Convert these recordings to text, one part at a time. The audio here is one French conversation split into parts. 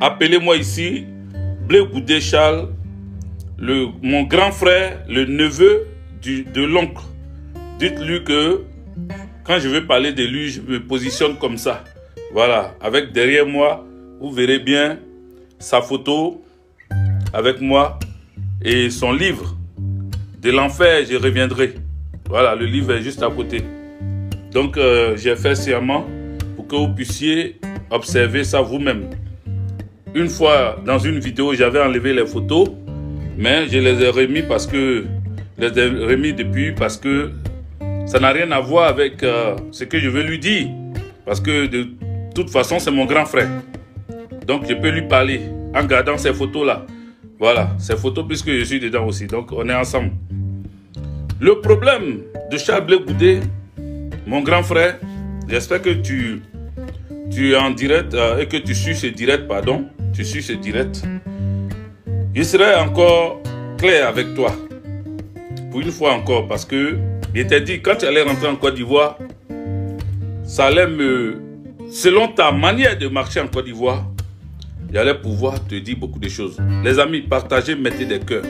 appelez-moi ici Blé Goudé Charles, mon grand frère, le neveu de l'oncle. Dites-lui que quand je vais parler de lui, je me positionne comme ça. Voilà, avec derrière moi, vous verrez bien sa photo avec moi et son livre. De l'enfer, je reviendrai. Voilà, le livre est juste à côté. Donc, j'ai fait sciemment pour que vous puissiez observer ça vous-même. Une fois, dans une vidéo, j'avais enlevé les photos, mais je les ai remis parce que ça n'a rien à voir avec ce que je veux lui dire. Parce que de toute façon, c'est mon grand frère. Donc, je peux lui parler en gardant ces photos-là. Voilà, ces photos puisque je suis dedans aussi. Donc, on est ensemble. Le problème de Charles Blé Goudé, mon grand frère, j'espère que tu es en direct et que tu suis ce direct, pardon. Tu suis ce direct. Je serai encore clair avec toi. Pour une fois encore, parce que je t'ai dit, quand tu allais rentrer en Côte d'Ivoire, ça allait selon ta manière de marcher en Côte d'Ivoire, j'allais pouvoir te dire beaucoup de choses. Les amis, partagez, mettez des cœurs.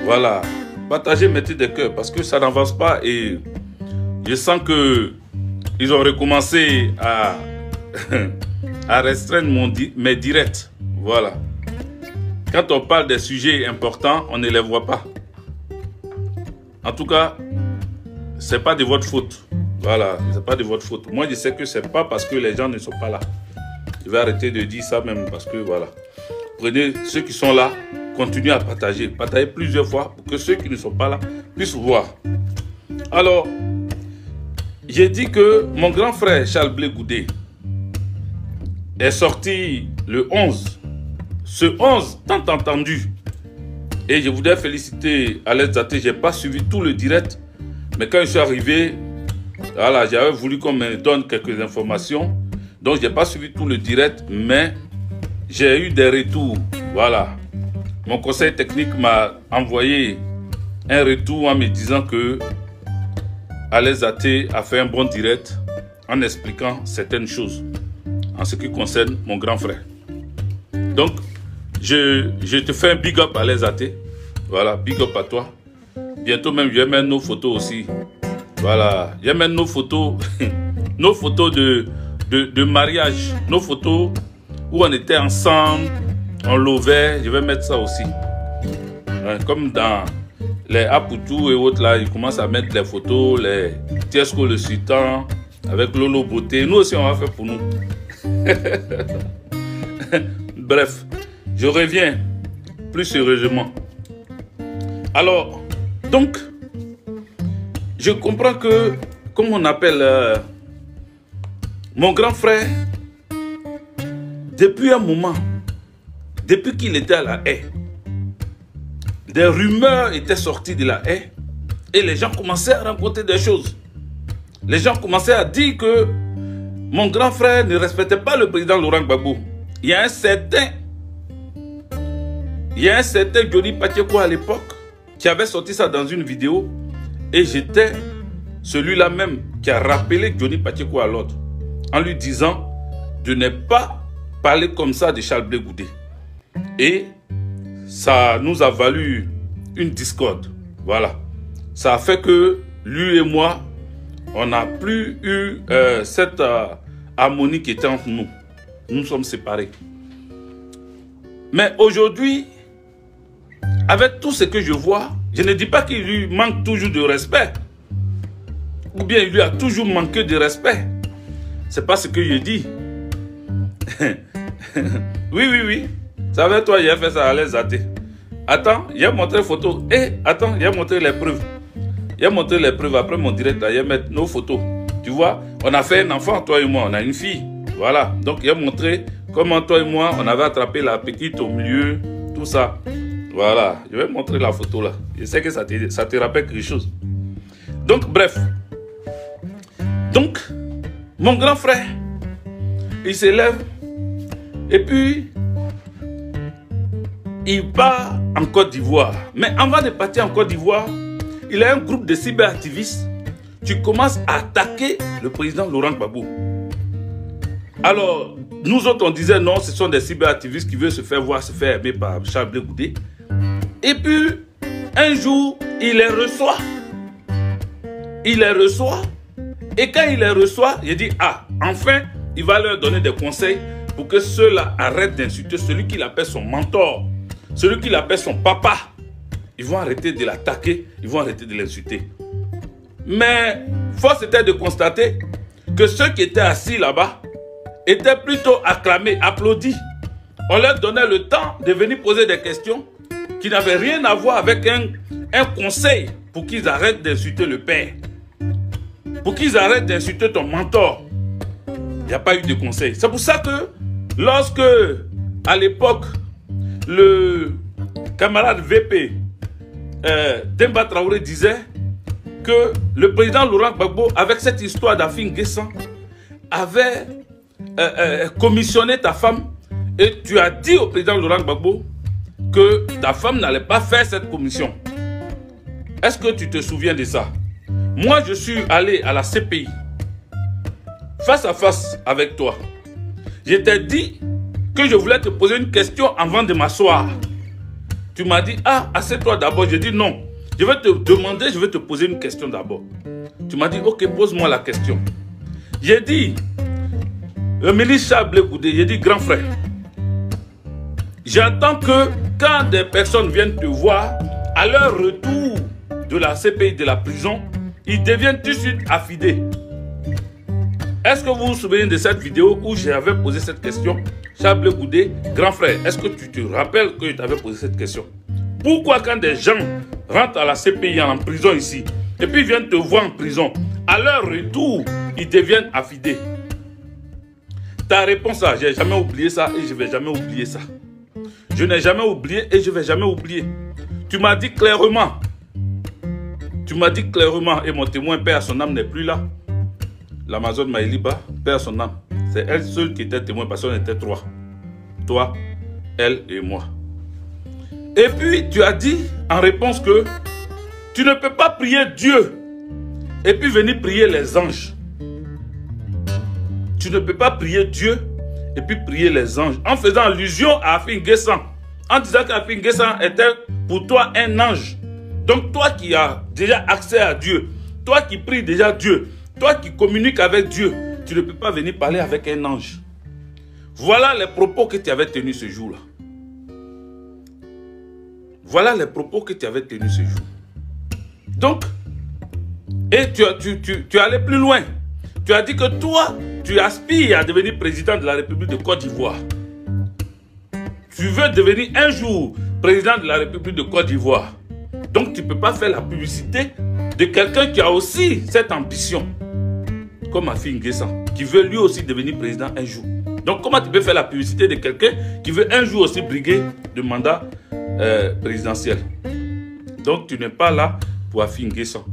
Voilà. Partagez, mettez des cœurs parce que ça n'avance pas et je sens que ils ont recommencé à restreindre mes directs. Voilà. Quand on parle des sujets importants, on ne les voit pas. En tout cas, c'est pas de votre faute. Voilà, c'est pas de votre faute. Moi, je sais que c'est pas parce que les gens ne sont pas là. Je vais arrêter de dire ça même parce que voilà. Prenez ceux qui sont là, continuez à partager. Partagez plusieurs fois pour que ceux qui ne sont pas là puissent voir. Alors, j'ai dit que mon grand frère Charles Blé Goudé est sorti le 11. Ce 11, tant entendu. Et je voudrais féliciter Alex Zaté. Je n'ai pas suivi tout le direct. Mais quand je suis arrivé, voilà, j'avais voulu qu'on me donne quelques informations. Donc, je n'ai pas suivi tout le direct. Mais j'ai eu des retours. Voilà. Mon conseil technique m'a envoyé un retour en me disant que Alex Zaté a fait un bon direct en expliquant certaines choses en ce qui concerne mon grand frère. Donc, je te fais un big up Alex Zaté. Voilà, big up à toi. Bientôt même, je vais mettre nos photos aussi. Voilà, je vais mettre nos photos, nos photos de mariage, nos photos où on était ensemble, on lovait. Je vais mettre ça aussi. Comme dans les Apoutou et autres là, ils commencent à mettre les photos, les Tiesco le Sultan, avec Lolo Beauté. Nous aussi, on va faire pour nous. Bref, je reviens plus sérieusement. Alors, donc, je comprends que, comme on appelle mon grand frère, depuis un moment, depuis qu'il était à la haie, des rumeurs étaient sorties de la haie et les gens commençaient à raconter des choses. Les gens commençaient à dire que mon grand frère ne respectait pas le président Laurent Gbagbo. Il y a un certain Johnny Pacheco à l'époque qui avait sorti ça dans une vidéo et j'étais celui-là même qui a rappelé Johnny Pacheco à l'ordre en lui disant de ne pas parler comme ça de Charles Blé Goudé. Et ça nous a valu une discorde. Voilà. Ça a fait que lui et moi, on n'a plus eu cette harmonie qui était entre nous. Nous sommes séparés. Mais aujourd'hui, avec tout ce que je vois, je ne dis pas qu'il lui manque toujours de respect. Ou bien il lui a toujours manqué de respect. C'est pas ce que je dis. Oui. Ça va toi, j'ai fait ça à Alex Zaté. Attends, j'ai montré photo. Attends, j'ai montré les preuves. J'ai montré les preuves après mon direct. J'ai mis nos photos. Tu vois, on a fait un enfant, toi et moi. On a une fille. Voilà. Donc, j'ai montré comment toi et moi, on avait attrapé la petite au milieu. Tout ça. Voilà. Je vais montrer la photo là. Je sais que ça te rappelle quelque chose. Donc, bref. Donc, mon grand frère, il s'élève. Et puis, il part en Côte d'Ivoire. Mais avant de partir en Côte d'Ivoire, il a un groupe de cyberactivistes. Tu commences à attaquer le président Laurent Gbagbo. Alors, nous autres, on disait non, ce sont des cyberactivistes qui veulent se faire voir, se faire aimer par Charles Blé Goudé. Et puis, un jour, il les reçoit. Il les reçoit. Et quand il les reçoit, il dit, ah, enfin, il va leur donner des conseils pour que ceux-là arrêtent d'insulter celui qu'il appelle son mentor, celui qu'il appelle son papa. Ils vont arrêter de l'attaquer, ils vont arrêter de l'insulter. Mais, force était de constater que ceux qui étaient assis là-bas étaient plutôt acclamés, applaudis. On leur donnait le temps de venir poser des questions qui n'avaient rien à voir avec un conseil pour qu'ils arrêtent d'insulter le père. Pour qu'ils arrêtent d'insulter ton mentor. Il n'y a pas eu de conseil. C'est pour ça que lorsque, à l'époque, le camarade VP, Demba Traoré disait que le président Laurent Gbagbo, avec cette histoire d'Afin Guessan, avait commissionné ta femme et tu as dit au président Laurent Gbagbo que ta femme n'allait pas faire cette commission. Est-ce que tu te souviens de ça? Moi, je suis allé à la CPI, face à face avec toi. Je t'ai dit que je voulais te poser une question avant de m'asseoir. Tu m'as dit, ah, assieds-toi d'abord. J'ai dit non. Je vais te demander, je vais te poser une question d'abord. Tu m'as dit, ok, pose-moi la question. J'ai dit, le ministre Charles Blé Goudé, j'ai dit, grand frère, j'attends que quand des personnes viennent te voir, à leur retour de la CPI, de la prison, ils deviennent tout de suite affidés. Est-ce que vous vous souvenez de cette vidéo où j'avais posé cette question? Charles Blé Goudé, grand frère, est-ce que tu te rappelles que je t'avais posé cette question? Pourquoi quand des gens rentrent à la CPI en prison ici, et puis viennent te voir en prison, à leur retour, ils deviennent affidés? Ta réponse, je n'ai jamais oublié ça et je ne vais jamais oublier ça. Je n'ai jamais oublié et je ne vais jamais oublier. Tu m'as dit clairement, et mon témoin, père à son âme, n'est plus là. L'Amazone Maïliba, père à son âme. C'est elle seule qui était témoin parce qu'on était trois. Toi, elle et moi. Et puis, tu as dit en réponse que tu ne peux pas prier Dieu et puis venir prier les anges. Tu ne peux pas prier Dieu et puis prier les anges. En faisant allusion à Afin Guessan. En disant qu'Afin Guessan était pour toi un ange. Donc toi qui as déjà accès à Dieu, toi qui pries déjà Dieu, toi qui communiques avec Dieu, tu ne peux pas venir parler avec un ange. Voilà les propos que tu avais tenus ce jour-là. Voilà les propos que tu avais tenus ce jour. Donc, et tu allais plus loin. Tu as dit que toi, tu aspires à devenir président de la République de Côte d'Ivoire. Tu veux devenir un jour président de la République de Côte d'Ivoire. Donc, tu ne peux pas faire la publicité de quelqu'un qui a aussi cette ambition. Comme Afin Guessan, qui veut lui aussi devenir président un jour. Donc, comment tu peux faire la publicité de quelqu'un qui veut un jour aussi briguer de mandat présidentiel? Donc, tu n'es pas là pour Afin Guessan.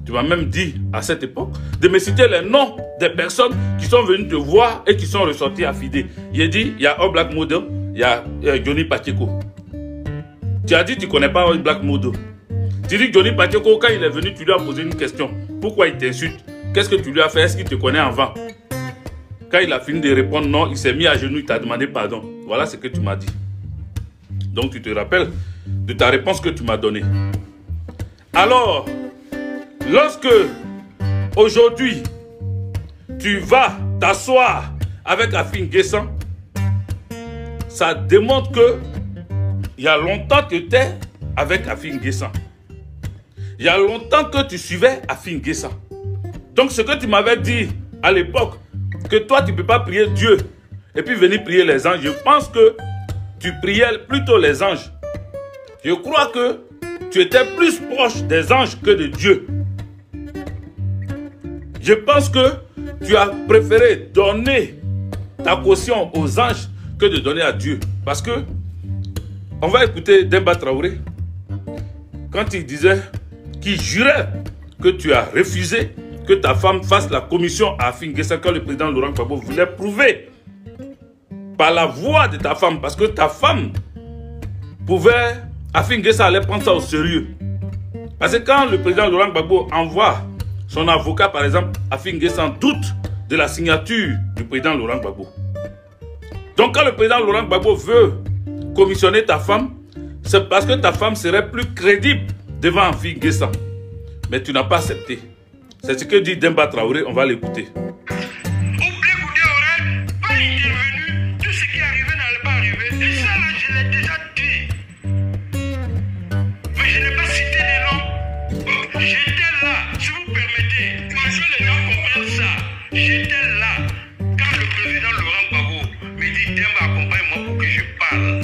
Tu m'as même dit à cette époque de me citer les noms des personnes qui sont venues te voir et qui sont ressorties affidées. J'ai dit, il y a Black Model, il y a Johnny Pacheco. Tu as dit, tu ne connais pas Black Model. Tu dis, Johnny Pacheco, quand il est venu, tu lui as posé une question. Pourquoi il t'insulte? Qu'est-ce que tu lui as fait? Est-ce qu'il te connaît avant? Quand il a fini de répondre non, il s'est mis à genoux, il t'a demandé pardon. Voilà ce que tu m'as dit. Donc tu te rappelles de ta réponse que tu m'as donnée. Alors, lorsque aujourd'hui, tu vas t'asseoir avec Afin Guessan, ça démontre que il y a longtemps que tu étais avec Afin Guessan. Il y a longtemps que tu suivais Afin Guessan. Donc ce que tu m'avais dit à l'époque, que toi tu ne peux pas prier Dieu et puis venir prier les anges, je pense que tu priais plutôt les anges. Je crois que tu étais plus proche des anges que de Dieu. Je pense que tu as préféré donner ta caution aux anges que de donner à Dieu. Parce que, on va écouter Demba Traoré, quand il disait, qu'il jurait que tu as refusé que ta femme fasse la commission à Afin Guessan quand le président Laurent Gbagbo voulait prouver par la voix de ta femme, parce que ta femme pouvait, Afin Guessan allait prendre ça au sérieux. Parce que quand le président Laurent Gbagbo envoie son avocat, par exemple, Afin Guessan doute de la signature du président Laurent Gbagbo. Donc quand le président Laurent Gbagbo veut commissionner ta femme, c'est parce que ta femme serait plus crédible devant Affi N'Guessan. Mais tu n'as pas accepté. C'est ce que dit Demba Traoré, on va l'écouter. J'étais là quand le président Laurent Gbagbo me dit Demba, accompagne-moi pour que je parle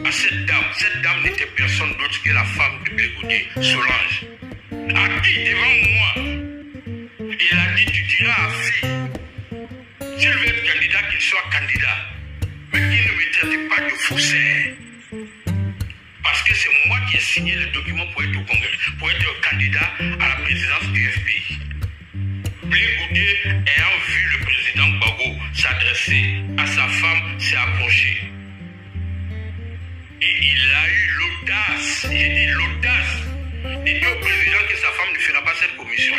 à cette dame. Cette dame n'était personne d'autre que la femme de Blé-Goudé, Solange. A dit devant moi, il a dit tu diras à Affi, s'il veut être candidat, qu'il soit candidat, mais qu'il ne me traite pas de faussaire. Parce que c'est moi qui ai signé le document pour être au Congrès, pour être candidat à la présidence du FPI. Blé-Goudé, ayant vu le président Gbagbo s'adresser à sa femme, s'est approché. Et il a eu l'audace, j'ai dit l'audace, de dire au président que sa femme ne fera pas cette commission.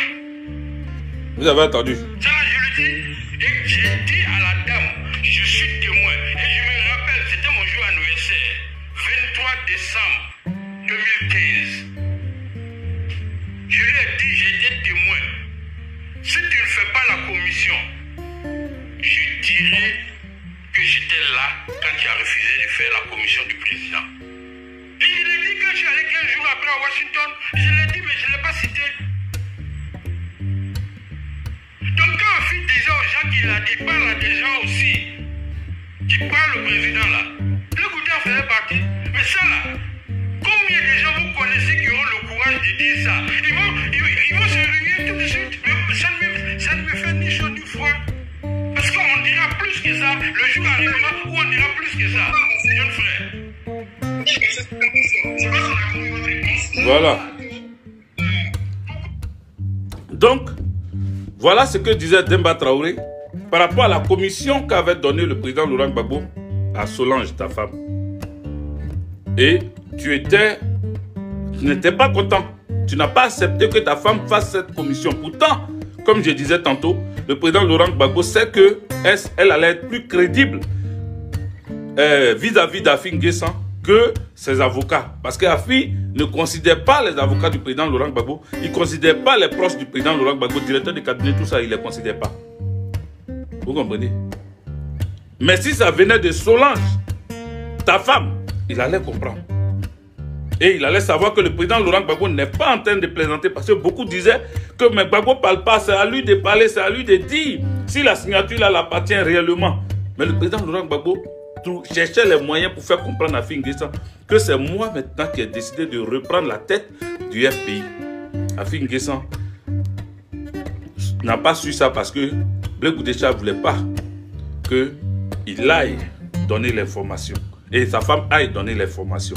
Vous avez entendu? Ça, je le dis. Et j'ai dit à la dame, je suis témoin. Et je me rappelle, c'était mon jour anniversaire, 23 décembre 2015. Je lui ai dit, j'étais témoin. Si tu ne fais pas la commission, je dirai que j'étais là quand tu as refusé de faire la commission du président. Et je l'ai dit quand je suis allé 15 jours après à Washington, je l'ai dit mais je ne l'ai pas cité. Donc quand Affi disait aux gens qu'il a dit, parle à des gens aussi qui parlent au président là, le Goudé en faisait partie. Mais ça là, combien de gens vous connaissez qui auront le courage de dire ça? Ils vont se réunir tout de suite. Mais ça ne me fait ni chaud ni froid. Parce qu'on dira plus que ça. Le jour arrivera où on dira plus que ça. Jeune frère. Voilà. Donc, voilà ce que disait Demba Traoré par rapport à la commission qu'avait donnée le président Laurent Gbagbo à Solange, ta femme. Et tu n'étais pas content. Tu n'as pas accepté que ta femme fasse cette commission. Pourtant, comme je disais tantôt, le président Laurent Gbagbo sait qu'elle allait être plus crédible vis-à-vis d'Affi N'Guessan que ses avocats. Parce qu'Affi ne considère pas les avocats du président Laurent Gbagbo. Il ne considère pas les proches du président Laurent Gbagbo, directeur de cabinet, tout ça, il ne les considère pas. Vous comprenez? Mais si ça venait de Solange, ta femme, il allait comprendre. Et il allait savoir que le président Laurent Gbagbo n'est pas en train de plaisanter parce que beaucoup disaient que mais Gbagbo ne parle pas, c'est à lui de parler, c'est à lui de dire si la signature là l'appartient réellement. Mais le président Laurent Gbagbo cherchait les moyens pour faire comprendre à Affi N'Guessan que c'est moi maintenant qui ai décidé de reprendre la tête du FPI. Affi N'Guessan n'a pas su ça parce que Blé-Goudé ne voulait pas qu'il aille donner l'information et sa femme aille donner l'information.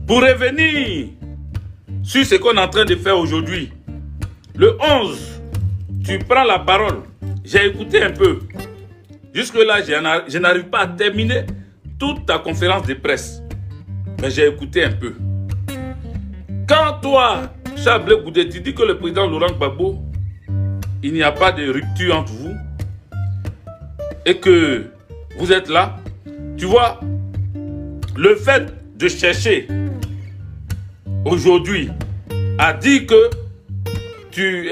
Pour revenir sur ce qu'on est en train de faire aujourd'hui, le 11, tu prends la parole. J'ai écouté un peu. Jusque-là, je n'arrive pas à terminer toute ta conférence de presse. Mais j'ai écouté un peu. Quand toi, Charles Blé-Goudé, tu dis que le président Laurent Gbagbo, il n'y a pas de rupture entre vous et que vous êtes là, tu vois, le fait de chercher aujourd'hui à dire que tu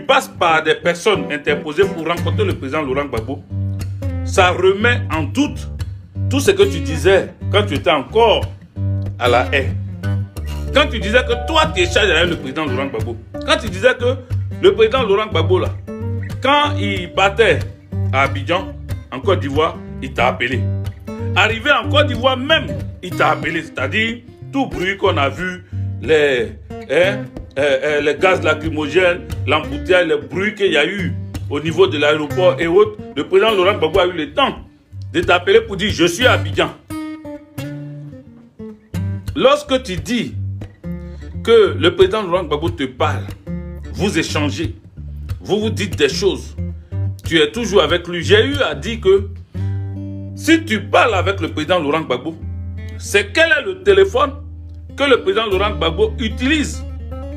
passes par des personnes interposées pour rencontrer le président Laurent Gbagbo, ça remet en doute tout ce que tu disais quand tu étais encore à la haie. Quand tu disais que toi tu échanges avec le président Laurent Gbagbo, quand tu disais que le président Laurent Gbagbo là, quand il partait à Abidjan, en Côte d'Ivoire, il t'a appelé. Arrivé en Côte d'Ivoire même, il t'a appelé, c'est-à-dire tout bruit qu'on a vu, les gaz lacrymogènes, l'embouteillage, les bruits qu'il y a eu au niveau de l'aéroport et autres, le président Laurent Gbagbo a eu le temps de t'appeler pour dire « Je suis à Abidjan ». Lorsque tu dis que le président Laurent Gbagbo te parle, vous échangez, vous vous dites des choses, tu es toujours avec lui. J'ai eu à dire que si tu parles avec le président Laurent Gbagbo, c'est quel est le téléphone que le président Laurent Gbagbo utilise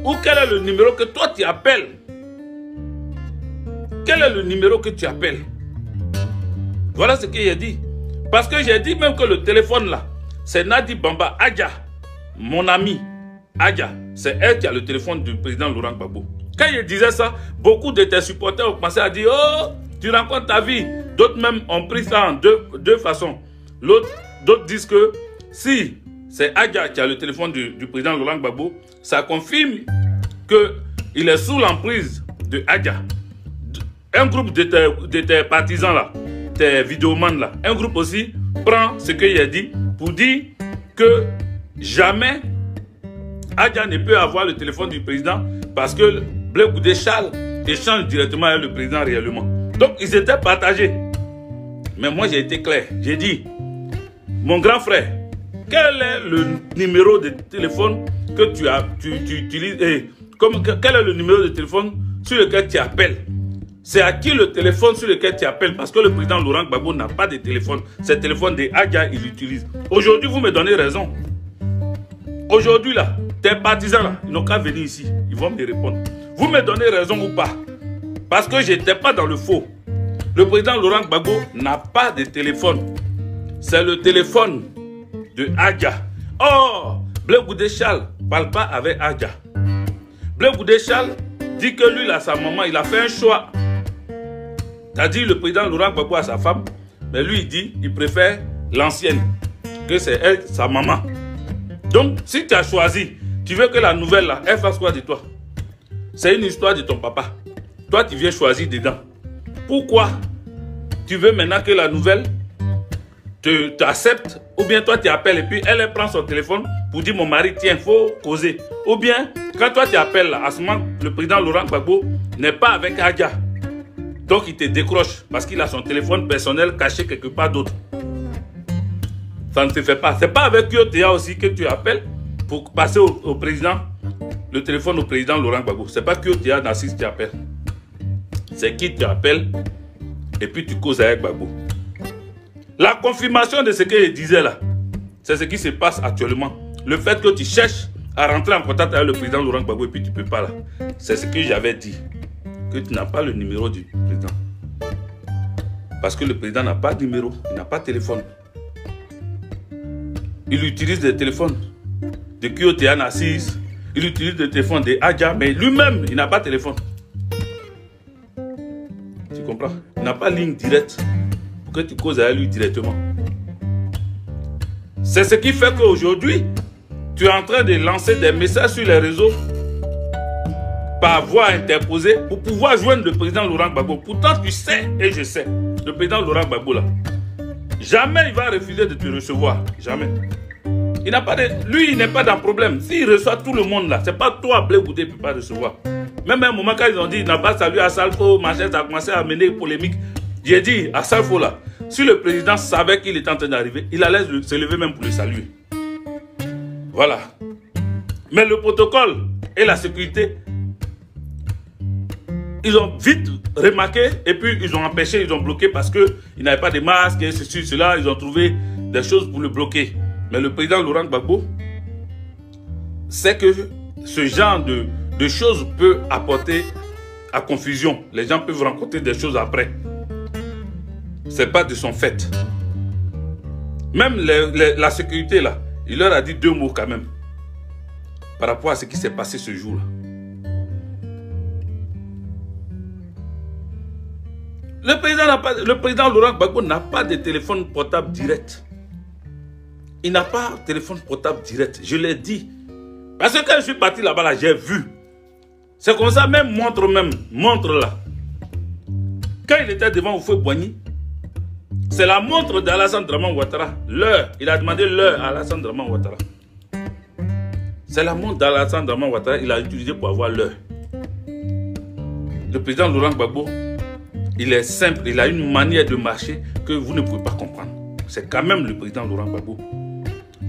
ou quel est le numéro que toi tu appelles quel est le numéro que tu appelles? Voilà ce qu'il a dit. Parce que j'ai dit même que le téléphone là, c'est Nadi Bamba Adja, mon ami Adja. C'est elle qui a le téléphone du président Laurent Gbagbo. Quand il disait ça, beaucoup de tes supporters ont commencé à dire « Oh, tu rencontres ta vie ». D'autres même ont pris ça en deux façons. D'autres disent que si c'est Adja qui a le téléphone du président Laurent Gbagbo, ça confirme qu'il est sous l'emprise de Adja. Un groupe de tes partisans là, tes vidéomans là, un groupe aussi prend ce qu'il a dit pour dire que jamais Adja ne peut avoir le téléphone du président parce que Blé Goudé Charles échange directement avec le président réellement. Donc ils étaient partagés. Mais moi j'ai été clair, j'ai dit, mon grand frère, quel est le numéro de téléphone que tu utilises et quel est le numéro de téléphone sur lequel tu appelles? C'est à qui le téléphone sur lequel tu appelles? Parce que le président Laurent Gbagbo n'a pas de téléphone. C'est le téléphone de Adja, il l'utilise. Aujourd'hui, vous me donnez raison. Aujourd'hui, là, tes partisans, là, ils n'ont qu'à venir ici. Ils vont me répondre. Vous me donnez raison ou pas? Parce que je n'étais pas dans le faux. Le président Laurent Gbagbo n'a pas de téléphone. C'est le téléphone de Adja. Oh, Blé Goudé Charles ne parle pas avec Adja. Blé Goudé Charles dit que lui, là, sa maman, il a fait un choix. C'est-à-dire le président Laurent Gbagbo à sa femme, mais lui, il dit il préfère l'ancienne, que c'est elle, sa maman. Donc, si tu as choisi, tu veux que la nouvelle, là, elle fasse quoi de toi? C'est une histoire de ton papa. Toi, tu viens choisir dedans. Pourquoi tu veux maintenant que la nouvelle t'accepte? Ou bien toi, tu appelles et puis elle prend son téléphone pour dire mon mari, tiens, il faut causer. Ou bien, quand toi, tu appelles, là, à ce moment, le président Laurent Gbagbo n'est pas avec Adja. Donc, il te décroche parce qu'il a son téléphone personnel caché quelque part d'autre. Ça ne se fait pas. Ce n'est pas avec QOTA aussi que tu appelles pour passer au président, le téléphone au président Laurent Gbagbo. Ce n'est pas QOTA Narcisse qui appelle. C'est qui tu appelles et puis tu causes avec Gbagbo. La confirmation de ce que je disais là, c'est ce qui se passe actuellement. Le fait que tu cherches à rentrer en contact avec le président Laurent Gbagbo et puis tu ne peux pas là. C'est ce que j'avais dit. Que tu n'as pas le numéro du président. Parce que le président n'a pas de numéro, il n'a pas de téléphone. Il utilise des téléphones de QOTA Narcisse, il utilise des téléphones de Adja, mais lui-même, il n'a pas de téléphone. Tu comprends? Il n'a pas de ligne directe pour que tu causes avec lui directement. C'est ce qui fait qu'aujourd'hui, tu es en train de lancer des messages sur les réseaux par voie interposée pour pouvoir joindre le président Laurent Gbagbo. Pourtant, tu sais, et je sais, le président Laurent Gbagbo là, jamais il va refuser de te recevoir. Jamais. Il n'a pas de... Lui, il n'est pas dans le problème. S'il reçoit tout le monde là, c'est pas toi, Blé Goudé, qui ne peut pas recevoir. Même à un moment, quand ils ont dit, il n'a pas salué à Salfo, machin, ça a commencé à mener une polémique. J'ai dit à Salfo là, si le président savait qu'il était en train d'arriver, il allait se lever même pour le saluer. Voilà. Mais le protocole et la sécurité, ils ont vite remarqué et puis ils ont empêché, ils ont bloqué parce qu'ils n'avaient pas de masque et ceci, cela. Ils ont trouvé des choses pour le bloquer. Mais le président Laurent Gbagbo sait que ce genre de choses peut apporter à confusion. Les gens peuvent rencontrer des choses après. Ce n'est pas de son fait. Même la sécurité là, il leur a dit 2 mots quand même par rapport à ce qui s'est passé ce jour-là. Le président Laurent Gbagbo n'a pas de téléphone portable direct. Il n'a pas de téléphone portable direct. Je l'ai dit. Parce que quand je suis parti là-bas, là, j'ai vu. C'est comme ça, même montre là. Quand il était devant Houphouët-Boigny, c'est la montre d'Alassane Draman Ouattara. L'heure. Il a demandé l'heure à Alassane Draman Ouattara. C'est la montre d'Alassane Draman Ouattara. Il a utilisé pour avoir l'heure. Le président Laurent Gbagbo, il est simple. Il a une manière de marcher que vous ne pouvez pas comprendre. C'est quand même le président Laurent Gbagbo.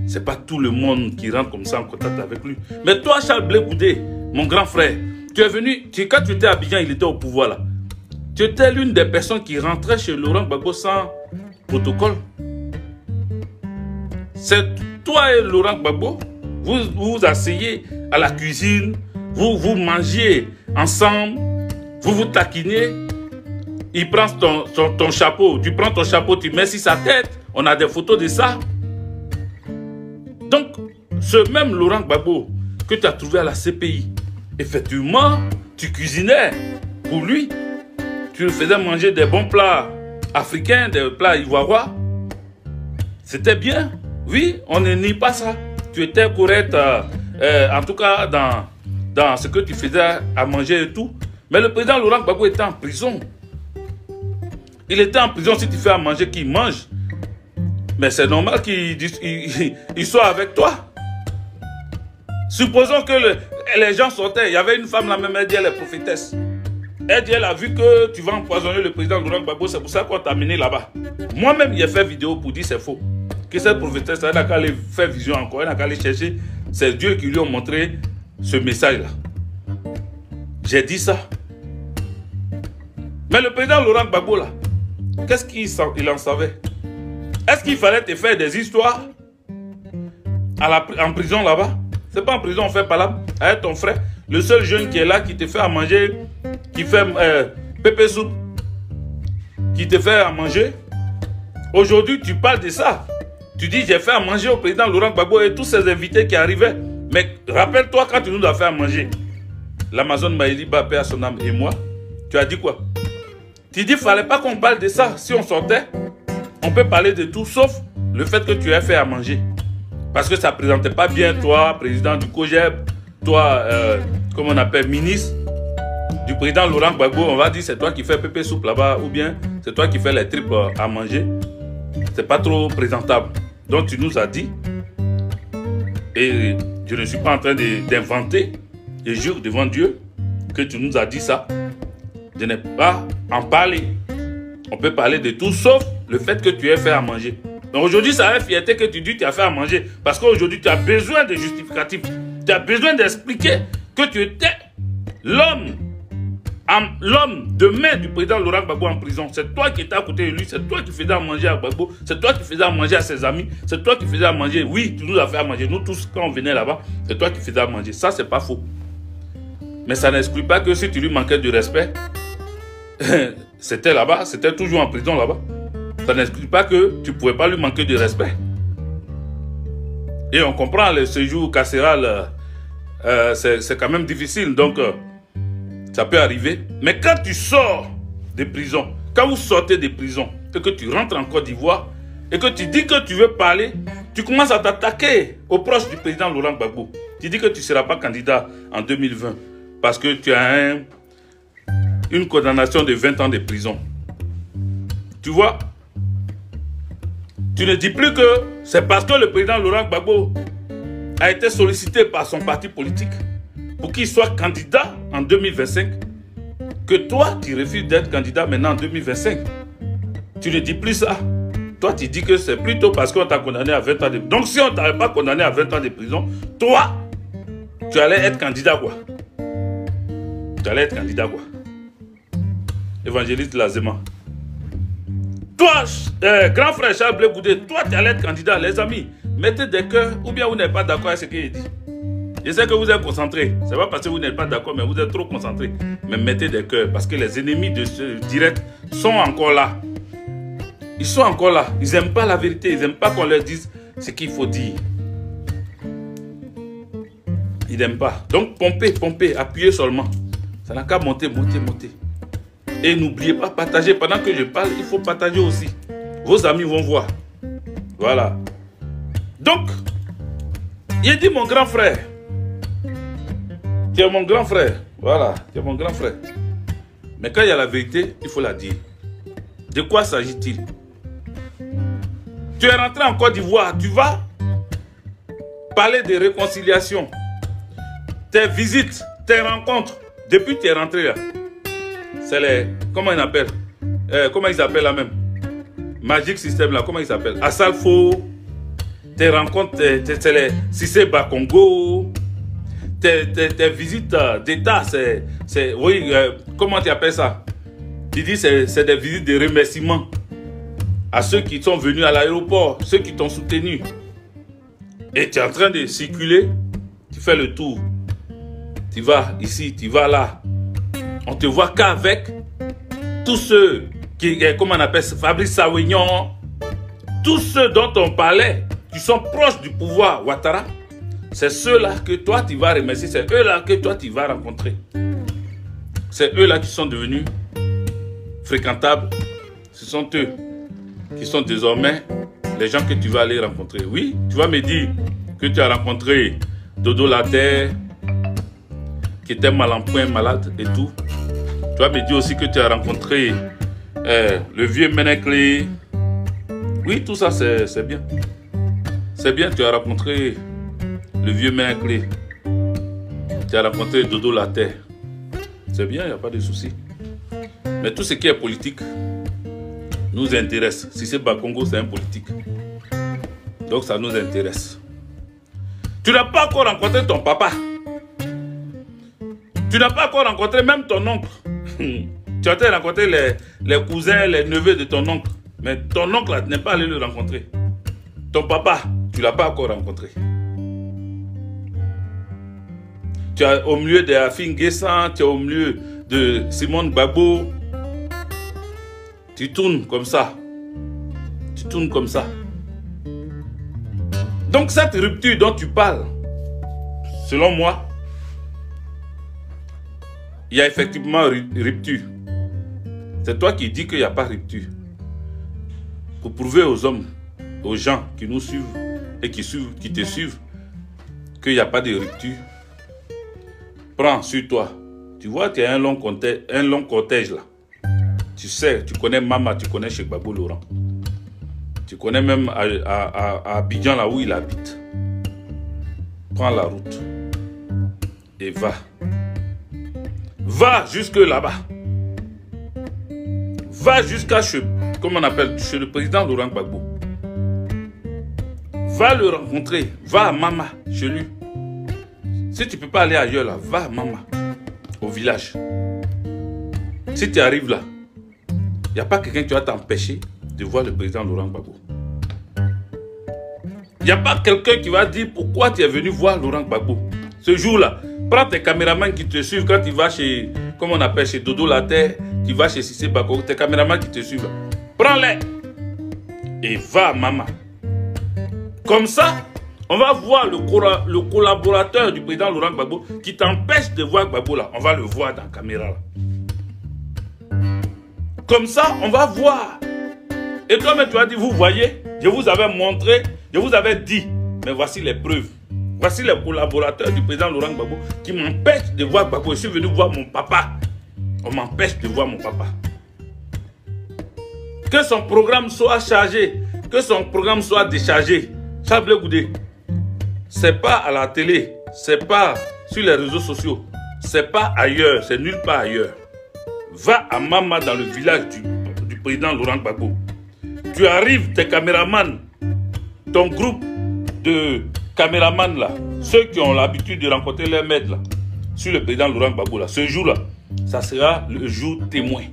Ce n'est pas tout le monde qui rentre comme ça en contact avec lui. Mais toi, Charles Blé Goudé, mon grand frère, tu es venu, quand tu étais à Abidjan, il était au pouvoir là. Tu étais l'une des personnes qui rentrait chez Laurent Gbagbo sans protocole. C'est toi et Laurent Gbagbo, vous vous asseyez à la cuisine, vous mangez ensemble, vous vous taquinez. il prend ton chapeau, tu prends ton chapeau, tu mets sur sa tête. On a des photos de ça. Donc, ce même Laurent Gbagbo que tu as trouvé à la CPI, effectivement, tu cuisinais pour lui. Tu le faisais manger des bons plats africains, des plats ivoiriens. C'était bien. Oui, on ne nie pas ça. Tu étais correct, en tout cas, dans ce que tu faisais à manger et tout. Mais le président Laurent Gbagbo était en prison. Il était en prison. Si tu fais à manger, qu'il mange. Mais c'est normal qu'il soit avec toi. Supposons que les gens sortaient. Il y avait une femme là même, elle dit elle est prophétesse. Elle dit elle a vu que tu vas empoisonner le président Laurent Gbagbo. C'est pour ça qu'on t'a amené là-bas. Moi-même, j'ai fait vidéo pour dire c'est faux. Que cette prophétesse, elle n'a qu'à aller faire vision encore. Elle n'a qu'à aller chercher. C'est Dieu qui lui a montré ce message-là. J'ai dit ça. Mais le président Laurent Gbagbo là, qu'est-ce qu'il en savait? Est-ce qu'il fallait te faire des histoires en prison là-bas? C'est pas en prison, on fait pas là. Avec ton frère, le seul jeune qui est là, qui te fait à manger, qui fait pépé soupe, qui te fait à manger. Aujourd'hui, tu parles de ça. Tu dis, j'ai fait à manger au président Laurent Gbagbo et tous ses invités qui arrivaient. Mais rappelle-toi quand tu nous as fait à manger. L'Amazon Maïli, paix à son âme et moi, tu as dit quoi? Tu dis qu'il ne fallait pas qu'on parle de ça. Si on sortait, on peut parler de tout, sauf le fait que tu aies fait à manger. Parce que ça ne présentait pas bien, toi, président du COGEB, toi, comme on appelle, ministre du président Laurent Gbagbo. On va dire c'est toi qui fais pépé soupe là-bas, ou bien c'est toi qui fais les tripes à manger. C'est pas trop présentable. Donc tu nous as dit, et je ne suis pas en train d'inventer, je jure devant Dieu que tu nous as dit ça. Je n'ai pas en parler. On peut parler de tout sauf le fait que tu aies fait à manger. Donc aujourd'hui, ça a une fierté que tu dis que tu as fait à manger. Parce qu'aujourd'hui, tu as besoin de justificatifs. Tu as besoin d'expliquer que tu étais l'homme de main du président Laurent Gbagbo en prison. C'est toi qui étais à côté de lui. C'est toi qui faisais à manger à Gbagbo. C'est toi qui faisais à manger à ses amis. C'est toi qui faisais à manger. Oui, tu nous as fait à manger. Nous tous, quand on venait là-bas, c'est toi qui faisais à manger. Ça, c'est pas faux. Mais ça n'exclut pas que si tu lui manquais de respect, c'était là-bas, c'était toujours en prison là-bas. Ça n'exclut pas que tu ne pouvais pas lui manquer de respect. Et on comprend le séjour carcéral, c'est quand même difficile, donc ça peut arriver. Mais quand tu sors de prison, quand vous sortez de prison, et que tu rentres en Côte d'Ivoire, et que tu dis que tu veux parler, tu commences à t'attaquer aux proches du président Laurent Gbagbo. Tu dis que tu ne seras pas candidat en 2020 parce que tu as une condamnation de 20 ans de prison. Tu vois? Tu ne dis plus que c'est parce que le président Laurent Gbagbo a été sollicité par son parti politique pour qu'il soit candidat en 2025 que toi, tu refuses d'être candidat maintenant en 2025. Tu ne dis plus ça. Toi, tu dis que c'est plutôt parce qu'on t'a condamné à 20 ans de prison. Donc, si on ne t'avait pas condamné à 20 ans de prison, toi, tu allais être candidat quoi? Tu allais être candidat quoi? Évangéliste Lazema. Toi, grand frère Charles Blé Goudé, toi, tu allais être candidat. Les amis, mettez des cœurs ou bien vous n'êtes pas d'accord avec ce qu'il dit. Je sais que vous êtes concentrés. Ce n'est pas parce que vous n'êtes pas d'accord, mais vous êtes trop concentrés. Mais mettez des cœurs parce que les ennemis de ce direct sont encore là. Ils sont encore là. Ils n'aiment pas la vérité. Ils n'aiment pas qu'on leur dise ce qu'il faut dire. Ils n'aiment pas. Donc, pompez, appuyez seulement. Ça n'a qu'à monter. Et n'oubliez pas, partager. Pendant que je parle, il faut partager aussi. Vos amis vont voir. Voilà. Donc, il dit mon grand frère. Tu es mon grand frère. Voilà, tu es mon grand frère. Mais quand il y a la vérité, il faut la dire. De quoi s'agit-il? Tu es rentré en Côte d'Ivoire. Tu vas parler de réconciliation. Tes visites, tes rencontres. Depuis que tu es rentré là. C'est les... Comment ils appellent? Comment ils appellent là même? Magic System là, comment ils s'appellent? Asalfo. Tes rencontres, c'est les Cissé Bakongo. Tes visites d'État, c'est... Oui, comment tu appelles ça? Tu dis c'est des visites de remerciement à ceux qui sont venus à l'aéroport, ceux qui t'ont soutenu. Et tu es en train de circuler, tu fais le tour. Tu vas ici, tu vas là. On te voit qu'avec tous ceux qui, comment on appelle ça, Fabrice Sawignon, tous ceux dont on parlait, qui sont proches du pouvoir Ouattara, c'est ceux-là que toi tu vas remercier, c'est eux-là que toi tu vas rencontrer. C'est eux-là qui sont devenus fréquentables. Ce sont eux qui sont désormais les gens que tu vas aller rencontrer. Oui, tu vas me dire que tu as rencontré Dodo Laterre, qui était mal en point, malade et tout. Tu vas me dire aussi que tu as rencontré le vieux Ménéclé. Oui, tout ça c'est bien. C'est bien, tu as rencontré le vieux Ménéclé. Tu as rencontré Dodo Laterre. C'est bien, il n'y a pas de souci. Mais tout ce qui est politique nous intéresse. Si c'est Bakongo, c'est un politique. Donc ça nous intéresse. Tu n'as pas encore rencontré ton papa. Tu n'as pas encore rencontré même ton oncle. Tu as peut-être rencontré les cousins, les neveux de ton oncle. Mais ton oncle n'est pas allé le rencontrer. Ton papa, tu ne l'as pas encore rencontré. Tu es au milieu de Afin Guessan, tu es au milieu de Simone Gbagbo. Tu tournes comme ça. Tu tournes comme ça. Donc cette rupture dont tu parles, selon moi, il y a effectivement rupture. C'est toi qui dis qu'il n'y a pas rupture. Pour prouver aux hommes, aux gens qui nous suivent et qui te suivent, qu'il n'y a pas de rupture, prends sur toi. Tu vois, tu as un long cortège là. Tu sais, tu connais Mama, tu connais Cheikh Babou Laurent. Tu connais même à Abidjan, là où il habite. Prends la route et va. Va jusque là-bas. Va jusqu'à chez le président Laurent Gbagbo. Va le rencontrer. Va à Mama, chez lui. Si tu ne peux pas aller ailleurs, là, va à Mama, au village. Si tu arrives là, il n'y a pas quelqu'un qui va t'empêcher de voir le président Laurent Gbagbo. Il n'y a pas quelqu'un qui va dire pourquoi tu es venu voir Laurent Gbagbo. Ce jour-là, prends tes caméramans qui te suivent quand tu vas chez, comment on appelle, chez Dodo Laterre, tu vas chez Cissé Bako, tes caméramans qui te suivent. Prends-les et va à Mama. Comme ça, on va voir le collaborateur du président Laurent Gbagbo qui t'empêche de voir Gbagbo là. On va le voir dans la caméra là. Comme ça, on va voir. Et toi-même, tu as dit, vous voyez, je vous avais montré, je vous avais dit, mais voici les preuves. Voici les collaborateurs du président Laurent Gbagbo qui m'empêchent de voir Gbagbo. Je suis venu voir mon papa. On m'empêche de voir mon papa. Que son programme soit chargé, que son programme soit déchargé. Chablé Goudé, c'est pas à la télé, c'est pas sur les réseaux sociaux, c'est pas ailleurs, c'est nulle part ailleurs. Va à Mama dans le village du président Laurent Gbagbo. Tu arrives, tes caméramans, ton groupe de caméramans là, ceux qui ont l'habitude de rencontrer leurs maîtres là, sur le président Laurent Gbagbo là, ce jour là, ça sera le jour témoin.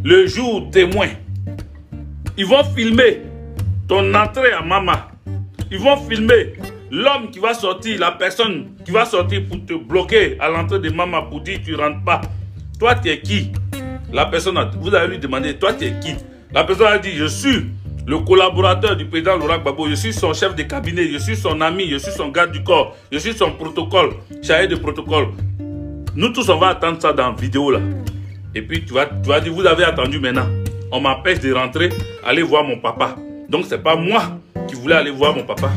Le jour témoin. Ils vont filmer ton entrée à Mama. Ils vont filmer l'homme qui va sortir, la personne qui va sortir pour te bloquer à l'entrée de Mama pour dire tu ne rentres pas. Toi, tu es qui? La personne, vous allez lui demander, toi, tu es qui? La personne a dit, je suis le collaborateur du président Laurent Gbagbo, je suis son chef de cabinet, je suis son ami, je suis son garde du corps, je suis son protocole, chargé de protocole. Nous tous, on va attendre ça dans la vidéo là. Et puis, tu vas dire, vous avez attendu maintenant. On m'empêche de rentrer, aller voir mon papa. Donc, ce n'est pas moi qui voulais aller voir mon papa.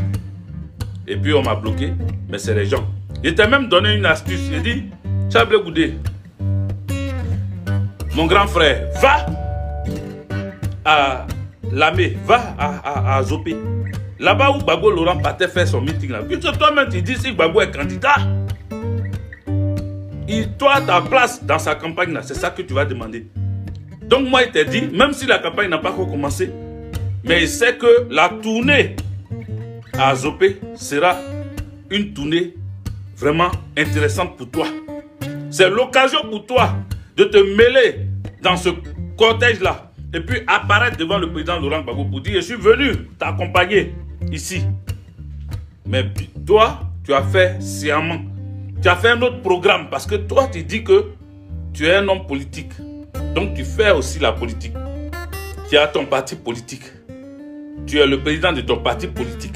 Et puis, on m'a bloqué, mais c'est les gens. Je t'ai même donné une astuce. J'ai dit, Chablé Goudé, mon grand frère, va à Lamé, va à Zopé. Là-bas où Gbagbo Laurent partait faire son meeting là. Puis toi-même, tu dis si Gbagbo est candidat. Toi, ta place dans sa campagne là, c'est ça que tu vas demander. Donc moi, il t'a dit, même si la campagne n'a pas encore commencé, mais il sait que la tournée à Zopé sera une tournée vraiment intéressante pour toi. C'est l'occasion pour toi de te mêler dans ce cortège-là et puis apparaître devant le président Laurent Gbagbo pour dire, je suis venu t'accompagner ici. Mais toi, tu as fait sciemment. Tu as fait un autre programme parce que toi, tu dis que tu es un homme politique. Donc tu fais aussi la politique. Tu as ton parti politique. Tu es le président de ton parti politique.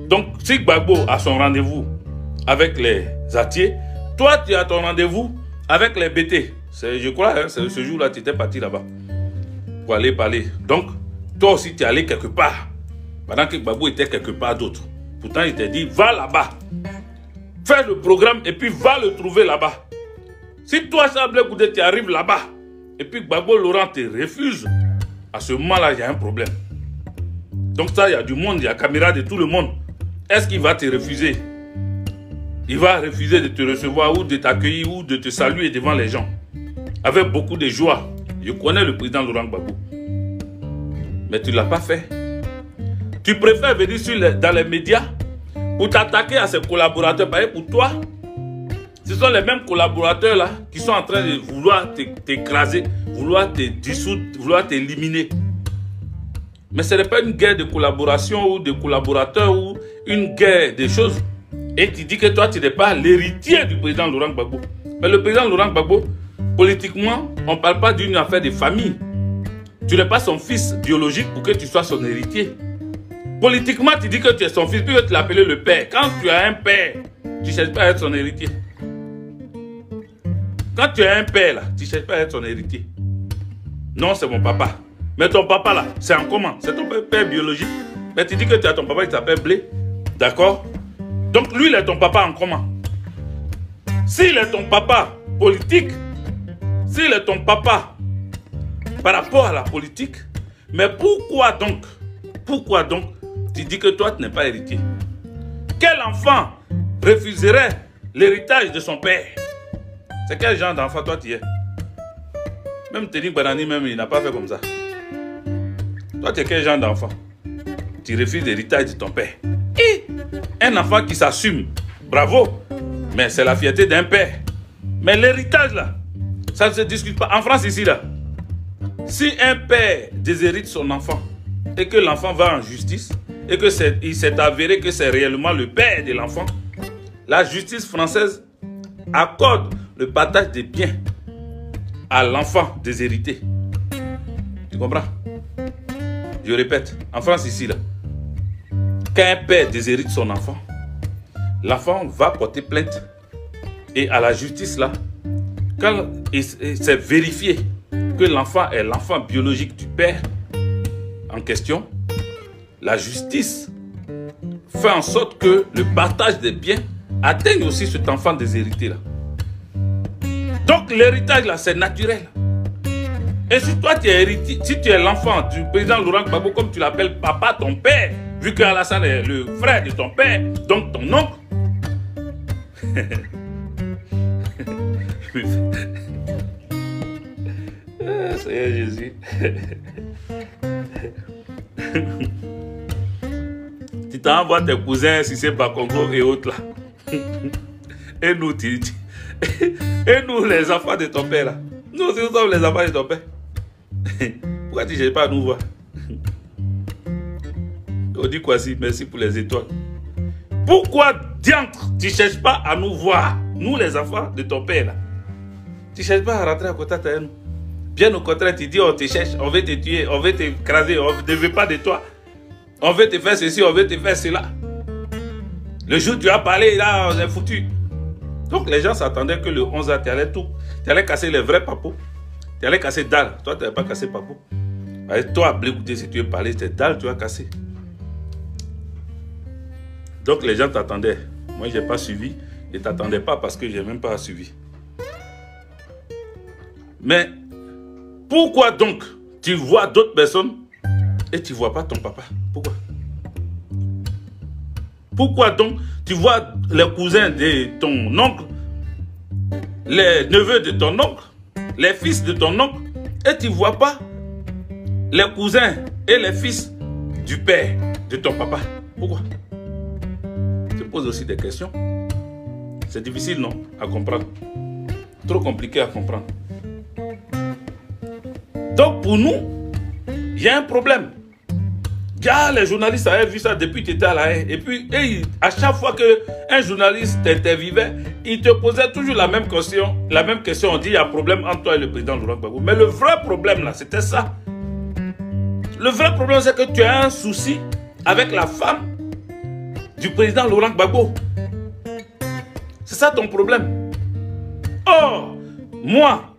Donc si Gbagbo a son rendez-vous avec les Atiers, toi tu as ton rendez-vous avec les BT. Je crois, hein, ce jour-là, tu étais parti là-bas pour aller parler. Donc, toi aussi, tu es allé quelque part. Pendant que Gbagbo était quelque part d'autre. Pourtant, il t'a dit, va là-bas. Fais le programme et puis va le trouver là-bas. Si toi, Sablé Goudé, tu arrives là-bas, et puis Gbagbo Laurent te refuse, à ce moment-là, il y a un problème. Donc ça, il y a du monde, il y a caméra de tout le monde. Est-ce qu'il va te refuser? Il va refuser de te recevoir ou de t'accueillir ou de te saluer devant les gens. Avec beaucoup de joie. Je connais le président Laurent Gbagbo. Mais tu ne l'as pas fait. Tu préfères venir dans les médias pour t'attaquer à ses collaborateurs. Parce que pour toi, ce sont les mêmes collaborateurs là qui sont en train de vouloir t'écraser, vouloir te dissoudre, vouloir t'éliminer. Mais ce n'est pas une guerre de collaboration ou de collaborateurs ou une guerre de choses. Et tu dis que toi, tu n'es pas l'héritier du président Laurent Gbagbo. Mais le président Laurent Gbagbo, politiquement, on ne parle pas d'une affaire de famille. Tu n'es pas son fils biologique pour que tu sois son héritier. Politiquement, tu dis que tu es son fils, puis tu l'appelles le père. Quand tu as un père, tu ne cherches pas à être son héritier. Quand tu as un père, là, tu ne cherches pas à être son héritier. Non, c'est mon papa. Mais ton papa, là, c'est en comment? C'est ton père biologique. Mais tu dis que tu as ton papa qui s'appelle Blé. D'accord? Donc, lui, il est ton papa en comment? S'il est ton papa politique, s'il est ton papa par rapport à la politique, mais pourquoi donc tu dis que toi tu n'es pas héritier? Quel enfant refuserait l'héritage de son père? C'est quel genre d'enfant toi tu es? Même Teni Banani, même il n'a pas fait comme ça. Toi tu es quel genre d'enfant? Tu refuses l'héritage de ton père. Et un enfant qui s'assume, bravo, mais c'est la fierté d'un père. Mais l'héritage là, ça ne se discute pas. En France ici là, si un père déshérite son enfant et que l'enfant va en justice et que il s'est avéré que c'est réellement le père de l'enfant, la justice française accorde le partage des biens à l'enfant déshérité. Tu comprends? Je répète, en France ici là, quand un père déshérite son enfant, l'enfant va porter plainte et à la justice là, quand c'est vérifié que l'enfant est l'enfant biologique du père en question, la justice fait en sorte que le partage des biens atteigne aussi cet enfant déshérité là. Donc l'héritage là, c'est naturel. Et si toi tu es héritier, si tu es l'enfant du président Laurent Gbagbo, comme tu l'appelles papa, ton père, vu que Alassane est le frère de ton père, donc ton oncle, Seigneur Jésus. Tu t'envoies tes cousins, si c'est Bakongo et autres là. Et nous, et nous, les enfants de ton père là. Nous sommes les enfants de ton père. Pourquoi tu ne cherches pas à nous voir? On dit quoi si? Merci pour les étoiles. Pourquoi diantre tu ne cherches pas à nous voir? Nous les enfants de ton père là. Tu ne cherches pas à rentrer à côté de nous. Bien au contraire, tu dis on te cherche, on veut te tuer, on veut t'écraser, on ne veut pas de toi. On veut te faire ceci, on veut te faire cela. Le jour où tu as parlé, là, on est foutu. Donc les gens s'attendaient que le 11 tu allais tout. Tu allais casser les vrais papous. Tu allais casser dalle. Toi, tu n'avais pas cassé papou. Toi, Blé Goudé, si tu veux parler, c'est dalle, tu as cassé. Donc les gens t'attendaient. Moi, je n'ai pas suivi. Je ne t'attendais pas parce que je n'ai même pas suivi. Mais pourquoi donc tu vois d'autres personnes et tu ne vois pas ton papa? Pourquoi? Pourquoi donc tu vois les cousins de ton oncle, les neveux de ton oncle, les fils de ton oncle, et tu ne vois pas les cousins et les fils du père de ton papa? Pourquoi? Tu te poses aussi des questions. C'est difficile, non, à comprendre. Trop compliqué à comprendre. Donc pour nous, il y a un problème. Ah, les journalistes avaient vu ça depuis que tu étais à la haie. Et puis, à chaque fois qu'un journaliste t'interviewait, il te posait toujours la même question. On dit, il y a un problème entre toi et le président Laurent Gbagbo. Mais le vrai problème, là, c'était ça. Le vrai problème, c'est que tu as un souci avec la femme du président Laurent Gbagbo. C'est ça ton problème. Or, moi,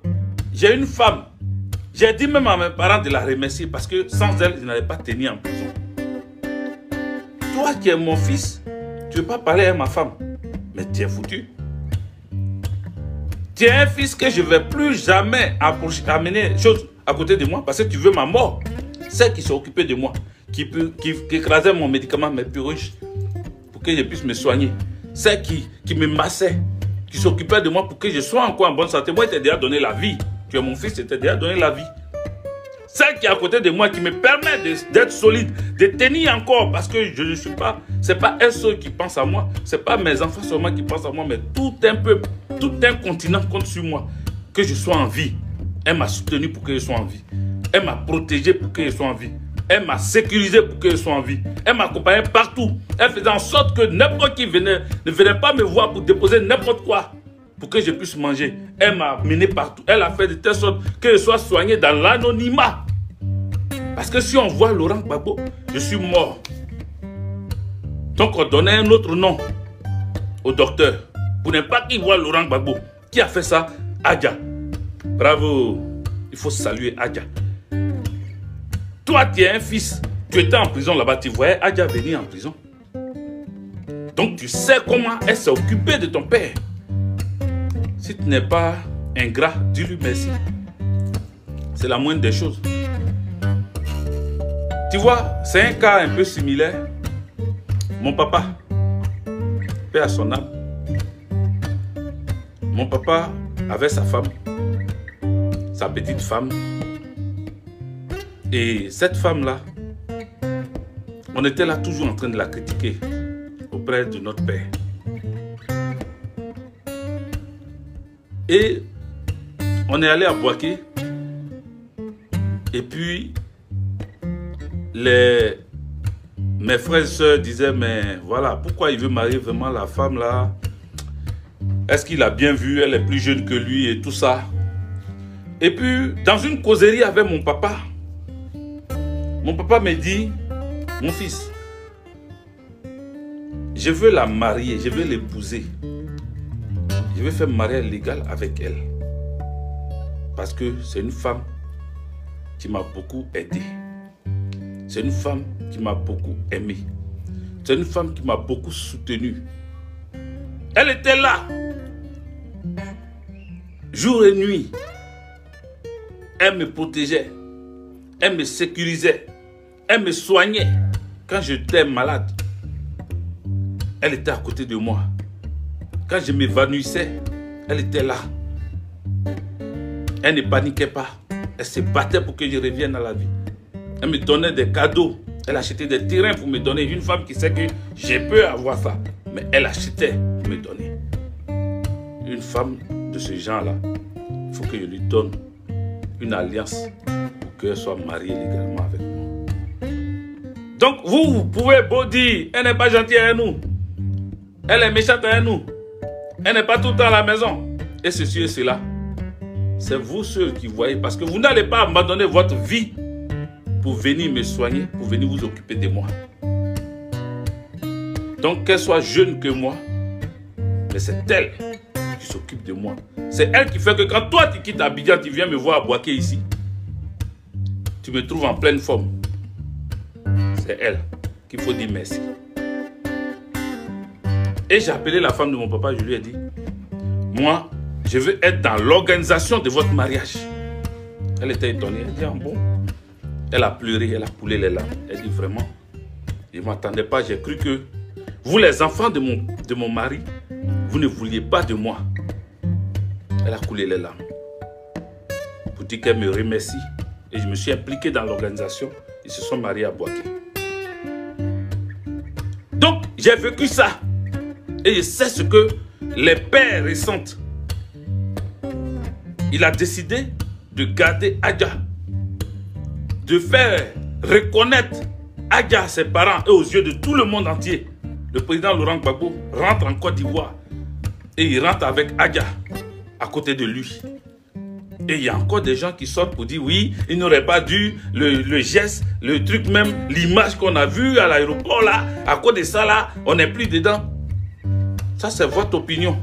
j'ai une femme. J'ai dit même à mes parents de la remercier parce que sans elle, je n'allais pas tenir en prison. Toi qui es mon fils, tu ne veux pas parler à ma femme. Mais tu es foutu. Tu es un fils que je ne vais plus jamais amener chose à côté de moi parce que tu veux ma mort. Celle qui s'est occupée de moi, qui écrasait mon médicament, mes purges, pour que je puisse me soigner. Celle qui me massait, qui s'occupait de moi pour que je sois encore en bonne santé. Moi, je t'ai déjà donné la vie. Tu es mon fils, je t'ai déjà donné la vie. Celle qui est à côté de moi, qui me permet d'être solide, de tenir encore, parce que je ne suis pas, c'est pas un seul qui pense à moi, c'est pas mes enfants seulement qui pensent à moi, mais tout un peuple, tout un continent compte sur moi, que je sois en vie. Elle m'a soutenu pour que je sois en vie. Elle m'a protégé pour que je sois en vie. Elle m'a sécurisé pour que je sois en vie. Elle m'accompagnait partout. Elle faisait en sorte que n'importe qui ne venait pas me voir pour déposer n'importe quoi, pour que je puisse manger. Elle m'a mené partout. Elle a fait de telle sorte que je sois soigné dans l'anonymat. Parce que si on voit Laurent Gbagbo, je suis mort. Donc on donnait un autre nom au docteur. Pour ne pas qu'il voit Laurent Gbagbo. Qui a fait ça? Adja. Bravo. Il faut saluer Adja. Toi, tu es un fils. Tu étais en prison là-bas. Tu voyais Adja venir en prison. Donc tu sais comment elle s'est occupée de ton père. Si tu n'es pas ingrat, dis-lui merci. C'est la moindre des choses. Tu vois, c'est un cas un peu similaire. Mon papa, paix à son âme. Mon papa avait sa femme, sa petite femme. Et cette femme-là, on était là toujours en train de la critiquer auprès de notre père. Et on est allé à Boaké. Et puis, mes frères et sœurs disaient, mais voilà, pourquoi il veut marier vraiment la femme là? Est-ce qu'il a bien vu? Elle est plus jeune que lui et tout ça. Et puis, dans une causerie avec mon papa me dit, mon fils, je veux la marier, je veux l'épouser. Je veux faire mariage légal avec elle. Parce que c'est une femme qui m'a beaucoup aidé. C'est une femme qui m'a beaucoup aimé. C'est une femme qui m'a beaucoup soutenu. Elle était là, jour et nuit. Elle me protégeait. Elle me sécurisait. Elle me soignait. Quand j'étais malade, elle était à côté de moi. Quand je m'évanouissais, elle était là. Elle ne paniquait pas. Elle se battait pour que je revienne à la vie. Elle me donnait des cadeaux. Elle achetait des terrains pour me donner. Une femme qui sait que j'ai peur d'avoir ça. Mais elle achetait pour me donner. Une femme de ce genre-là, il faut que je lui donne une alliance pour qu'elle soit mariée légalement avec moi. Donc vous pouvez beau dire, elle n'est pas gentille avec nous. Elle est méchante avec nous. Elle n'est pas tout le temps à la maison. Et ceci et cela. C'est vous seuls qui voyez. Parce que vous n'allez pas abandonner votre vie pour venir me soigner, pour venir vous occuper de moi. Donc qu'elle soit jeune que moi, mais c'est elle qui s'occupe de moi. C'est elle qui fait que quand toi tu quittes Abidjan, tu viens me voir à Boaké ici, tu me trouves en pleine forme. C'est elle qu'il faut dire merci. Et j'ai appelé la femme de mon papa, je lui ai dit, moi, je veux être dans l'organisation de votre mariage. Elle était étonnée, elle dit, ah bon? Elle a pleuré, elle a coulé les larmes. Elle dit, vraiment, je ne m'attendais pas, j'ai cru que vous, les enfants de mon mari, vous ne vouliez pas de moi. Elle a coulé les larmes. Pour dire qu'elle me remercie. Et je me suis impliqué dans l'organisation. Ils se sont mariés à Boaké. Donc, j'ai vécu ça. Et je sais ce que les pères ressentent. Il a décidé de garder Adja. De faire reconnaître Adja, ses parents et aux yeux de tout le monde entier, le président Laurent Gbagbo rentre en Côte d'Ivoire et il rentre avec Adja à côté de lui. Et il y a encore des gens qui sortent pour dire oui, il n'aurait pas dû, le geste, le truc même, l'image qu'on a vue à l'aéroport là, à cause de ça là, on n'est plus dedans. Ça c'est votre opinion.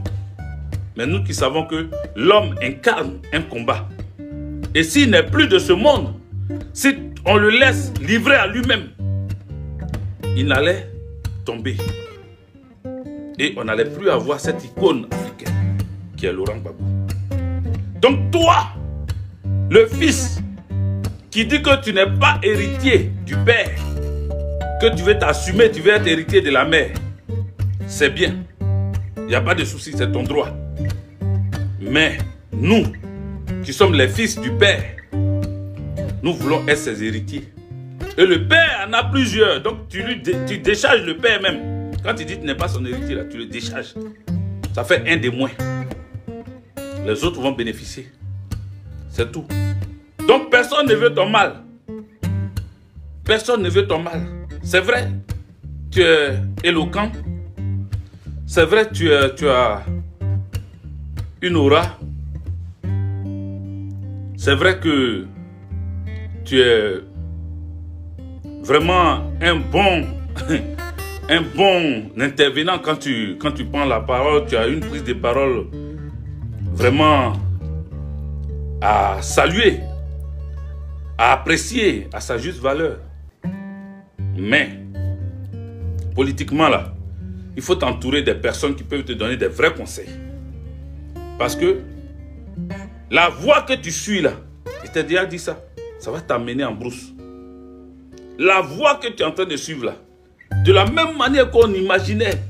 Mais nous qui savons que l'homme incarne un combat. Et s'il n'est plus de ce monde, si on le laisse livrer à lui-même, il allait tomber. Et on n'allait plus avoir cette icône africaine qui est Laurent Gbagbo. Donc toi, le fils qui dit que tu n'es pas héritier du père, que tu veux t'assumer, tu veux être héritier de la mère, c'est bien. Il n'y a pas de souci, c'est ton droit. Mais nous, qui sommes les fils du père, nous voulons être ses héritiers. Et le père en a plusieurs, donc tu décharges le père même. Quand il dit que tu n'es pas son héritier, là, tu le décharges. Ça fait un des moins. Les autres vont bénéficier. C'est tout. Donc personne ne veut ton mal. Personne ne veut ton mal. C'est vrai, tu es éloquent. C'est vrai, tu as une aura. C'est vrai que tu es vraiment un bon intervenant quand tu prends la parole. Tu as une prise de parole vraiment à saluer, à apprécier à sa juste valeur. Mais politiquement là, il faut t'entourer des personnes qui peuvent te donner des vrais conseils. Parce que la voie que tu suis là, je t'ai déjà dit ça, ça va t'amener en brousse. La voie que tu es en train de suivre là, de la même manière qu'on imaginait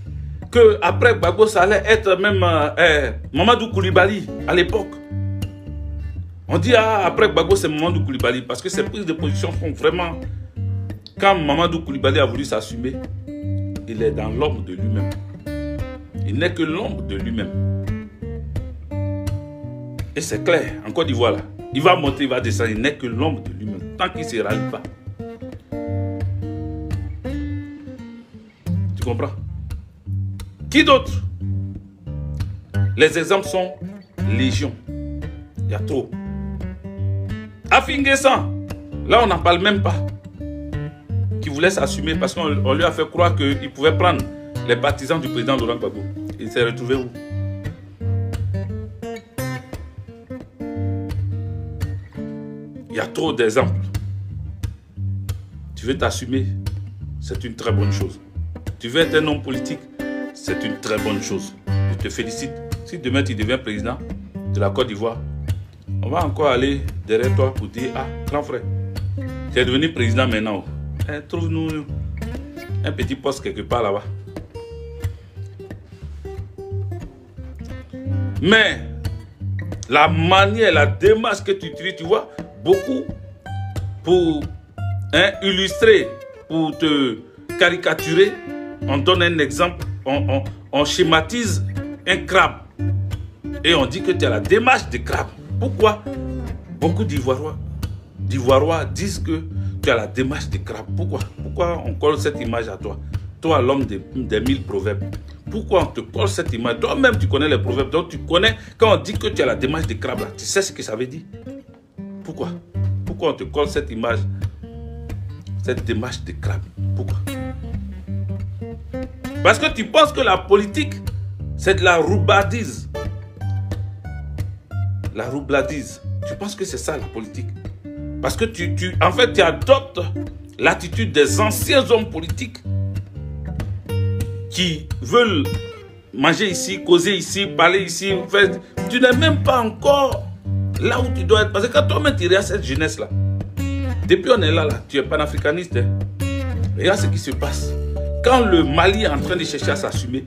qu'après Gbagbo, ça allait être même Mamadou Koulibaly à l'époque. On dit après Gbagbo, c'est Mamadou Koulibaly parce que ces prises de position font vraiment... Quand Mamadou Koulibaly a voulu s'assumer, il est dans l'ombre de lui-même. Il n'est que l'ombre de lui-même. Et c'est clair, en Côte d'Ivoire là, il va monter, il va descendre, il n'est que l'ombre de lui-même. Tant qu'il ne se rallie pas. Tu comprends? Qui d'autre? Les exemples sont légion. Il y a trop. Afinguessan, là on n'en parle même pas. Qui voulait s'assumer parce qu'on lui a fait croire qu'il pouvait prendre les partisans du président Laurent Gbagbo. Il s'est retrouvé où? Il y a trop d'exemples. Tu veux t'assumer, c'est une très bonne chose. Tu veux être un homme politique, c'est une très bonne chose. Je te félicite. Si demain tu deviens président de la Côte d'Ivoire, on va encore aller derrière toi pour dire, ah, grand frère, tu es devenu président maintenant. Trouve-nous un petit poste quelque part là-bas. Mais la manière, la démarche que tu utilises, tu vois, beaucoup pour illustrer, pour te caricaturer, on donne un exemple, on schématise un crabe et on dit que tu as la démarche de crabe. Pourquoi beaucoup d'Ivoirois disent que tu as la démarche de crabe? Pourquoi on colle cette image à toi? Toi, l'homme des 1000 proverbes. Pourquoi on te colle cette image? Toi-même, tu connais les proverbes. Donc, tu connais, quand on dit que tu as la démarche de crabe, là, tu sais ce que ça veut dire? Pourquoi on te colle cette image, cette démarche de crabe? Pourquoi? Parce que tu penses que la politique, c'est de la roubladise. La roubladise. Tu penses que c'est ça la politique? Parce que en fait, tu adoptes l'attitude des anciens hommes politiques qui veulent manger ici, causer ici, parler ici. En fait, tu n'es même pas encore là où tu dois être. Parce que quand toi-même tu regardes cette jeunesse-là, depuis on est là, tu es panafricaniste. Hein. Regarde ce qui se passe. Quand le Mali est en train de chercher à s'assumer,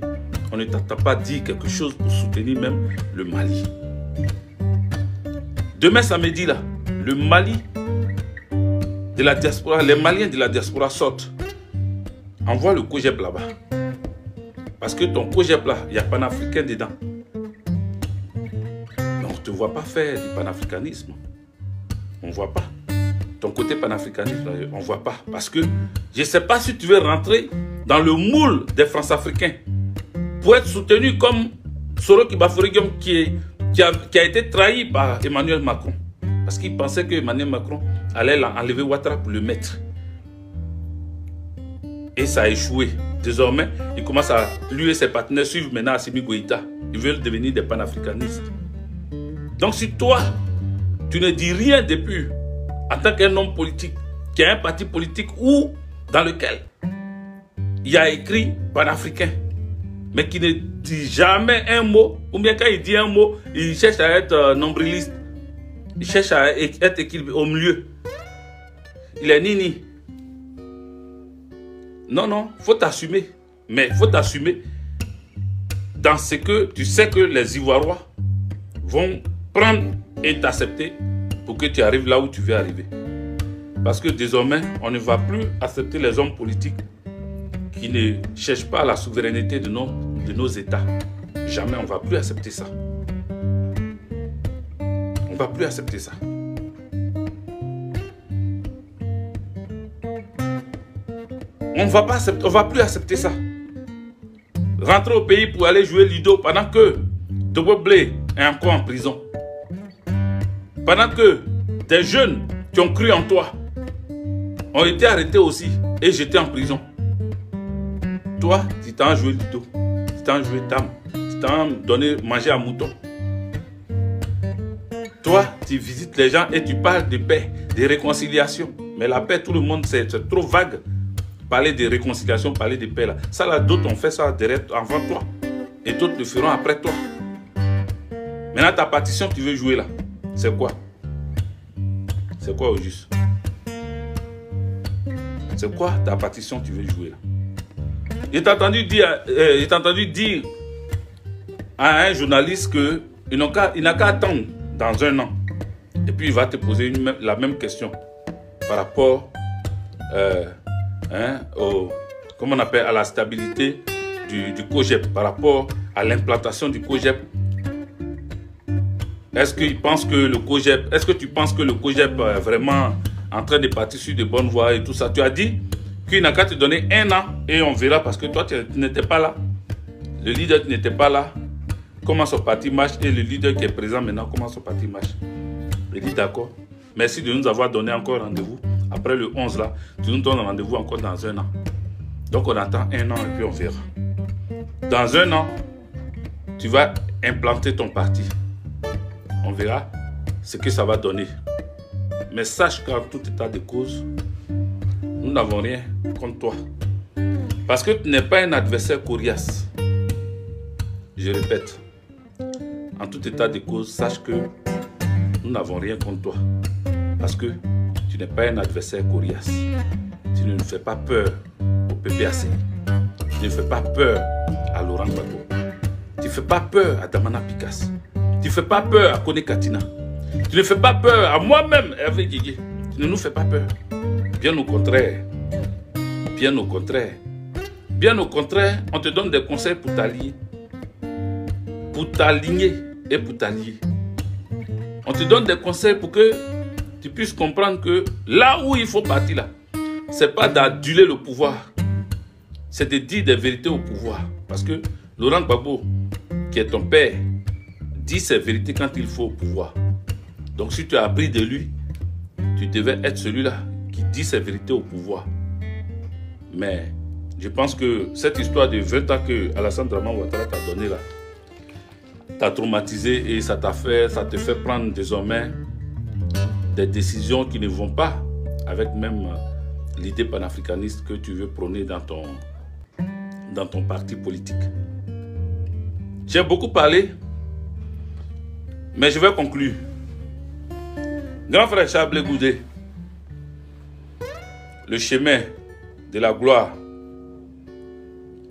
on ne t'entend pas dire quelque chose pour soutenir même le Mali. Demain samedi, là, le Mali de la diaspora, les Maliens de la diaspora sortent. Envoie le COGEP là-bas. Parce que ton COGEP là, il y a panafricain dedans. Mais on ne te voit pas faire du panafricanisme. On ne voit pas. Ton côté panafricaniste, on ne voit pas. Parce que je ne sais pas si tu veux rentrer dans le moule des France-Africains pour être soutenu comme Soro Kibaforigium qui a été trahi par Emmanuel Macron. Parce qu'il pensait que Emmanuel Macron allait enlever Ouattara pour le mettre. Et ça a échoué. Désormais, il commence à, lui et ses partenaires suivent maintenant Assimi Goïta. Ils veulent devenir des panafricanistes. Donc si toi, tu ne dis rien depuis, en tant qu'un homme politique, qui a un parti politique ou dans lequel il y a écrit panafricain, mais qui ne dit jamais un mot, ou bien quand il dit un mot, il cherche à être nombriliste, il cherche à être équilibré au milieu. Il est ni-ni. Non, non, il faut t'assumer. Mais il faut t'assumer dans ce que tu sais que les Ivoiriens vont prendre et t'accepter pour que tu arrives là où tu veux arriver. Parce que désormais, on ne va plus accepter les hommes politiques qui ne cherchent pas la souveraineté de nos États. Jamais, on ne va plus accepter ça. On ne va plus accepter ça. On ne va pas accepter, on va plus accepter ça. Rentrer au pays pour aller jouer Lido pendant que Tobo Blé est encore en prison. Pendant que des jeunes qui ont cru en toi ont été arrêtés aussi et jetés en prison. Toi, tu t'en joué Lido, tu t'en joué Dame, tu t'en donné manger à mouton. Toi, tu visites les gens et tu parles de paix, de réconciliation. Mais la paix, tout le monde, c'est trop vague. Parler de réconciliation, parler de paix là. Ça là, d'autres ont fait ça avant toi. Et d'autres le feront après toi. Maintenant, ta partition, tu veux jouer là. C'est quoi? C'est quoi au juste? C'est quoi ta partition, tu veux jouer là? Il t'a entendu dire à un journaliste qu'il n'a qu'à attendre dans un an. Et puis il va te poser la même question par rapport comment on appelle, à la stabilité du COGEP, par rapport à l'implantation du COGEP. Est-ce que tu penses que le COGEP est vraiment en train de partir sur de bonnes voies et tout ça? Tu as dit qu'il n'a qu'à te donner un an et on verra, parce que toi tu n'étais pas là. Le leader qui n'était pas là, comment son parti marche, et le leader qui est présent maintenant, comment son parti marche. Il dit d'accord. Merci de nous avoir donné encore rendez-vous. Après le 11 là, tu nous donnes rendez-vous encore dans un an. Donc on attend un an et puis on verra. Dans un an, tu vas implanter ton parti. On verra ce que ça va donner. Mais sache qu'en tout état de cause, nous n'avons rien contre toi. Parce que tu n'es pas un adversaire coriace. Je répète. En tout état de cause, sache que nous n'avons rien contre toi. Parce que tu n'es pas un adversaire coriace. Tu ne nous fais pas peur au PPAC. Tu ne fais pas peur à Laurent Gbagbo. Tu ne fais pas peur à Damana Picasse. Tu ne fais pas peur à Kone Katina. Tu ne fais pas peur à moi-même, Hervé Guégué. Tu ne nous fais pas peur. Bien au contraire. Bien au contraire. Bien au contraire, on te donne des conseils pour t'allier. Pour t'aligner et pour t'allier. On te donne des conseils pour que tu puisses comprendre que là où il faut partir là, c'est pas d'aduler le pouvoir, c'est de dire des vérités au pouvoir. Parce que Laurent Gbagbo, qui est ton père, dit ses vérités quand il faut au pouvoir. Donc si tu as appris de lui, tu devais être celui-là qui dit ses vérités au pouvoir. Mais je pense que cette histoire de 20 ans que Alassane Draman Ouattara t'a donné là, t'a traumatisé et ça te fait prendre désormais des décisions qui ne vont pas avec même l'idée panafricaniste que tu veux prôner dans ton parti politique. J'ai beaucoup parlé, mais je vais conclure. Grand frère Charles Goudé, le chemin de la gloire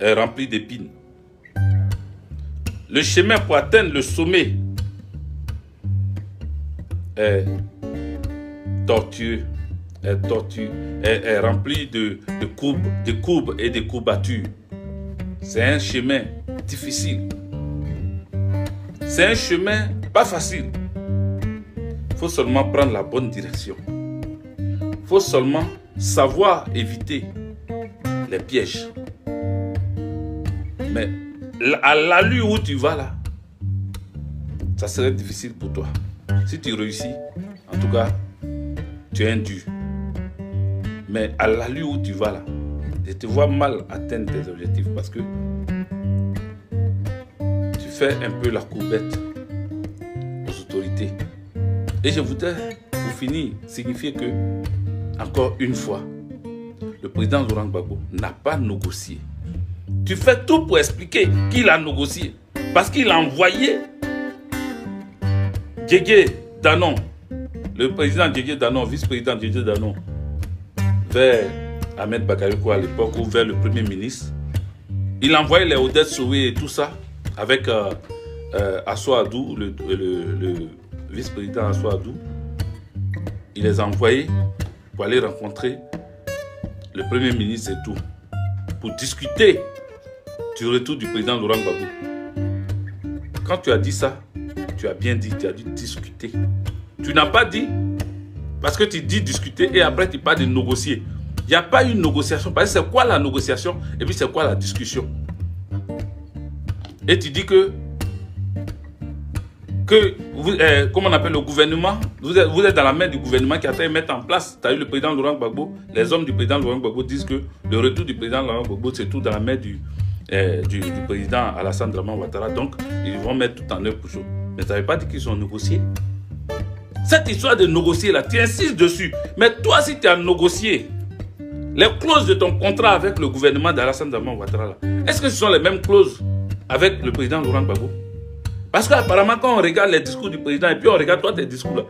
est rempli d'épines. Le chemin pour atteindre le sommet est tortueux, est rempli de courbes et de courbatures. C'est un chemin difficile. C'est un chemin pas facile. Il faut seulement prendre la bonne direction. Il faut seulement savoir éviter les pièges. Mais à l'allure où tu vas là, ça serait difficile pour toi. Si tu réussis, en tout cas, tu es un dur. Mais à l'allure où tu vas là, je te vois mal atteindre tes objectifs parce que tu fais un peu la courbette aux autorités. Et je voudrais, pour finir, signifier que, encore une fois, le président Laurent Gbagbo n'a pas négocié. Tu fais tout pour expliquer qu'il a négocié. Parce qu'il a envoyé Diégué Danon, le président Diégué Danon, vice-président Diégué Danon, vers Ahmed Bakayoko à l'époque, ou vers le Premier ministre. Il a envoyé les Odette Soué et tout ça, avec Assou Adou, le vice-président Assou Adou. Il les a envoyés pour aller rencontrer le Premier ministre et tout, pour discuter du retour du président Laurent Gbagbo. Quand tu as dit ça, tu as bien dit, tu as dû discuter. Tu n'as pas dit, parce que tu dis discuter et après tu parles de négocier. Il n'y a pas eu une négociation. Parce que c'est quoi la négociation et puis c'est quoi la discussion? Et tu dis que vous, comment on appelle le gouvernement, vous êtes dans la main du gouvernement qui a fait mettre en place. Tu as eu le président Laurent Gbagbo, les hommes du président Laurent Gbagbo disent que le retour du président Laurent Gbagbo, c'est tout dans la main du président Alassane Dramane Ouattara. Donc, ils vont mettre tout en œuvre pour ça. Mais tu n'avais pas dit qu'ils ont négocié. Cette histoire de négocier là, tu insistes dessus. Mais toi, si tu as négocié les clauses de ton contrat avec le gouvernement d'Alassane Dramane Ouattara, est-ce que ce sont les mêmes clauses avec le président Laurent Gbagbo? Parce qu'apparemment, quand on regarde les discours du président et puis on regarde toi tes discours là,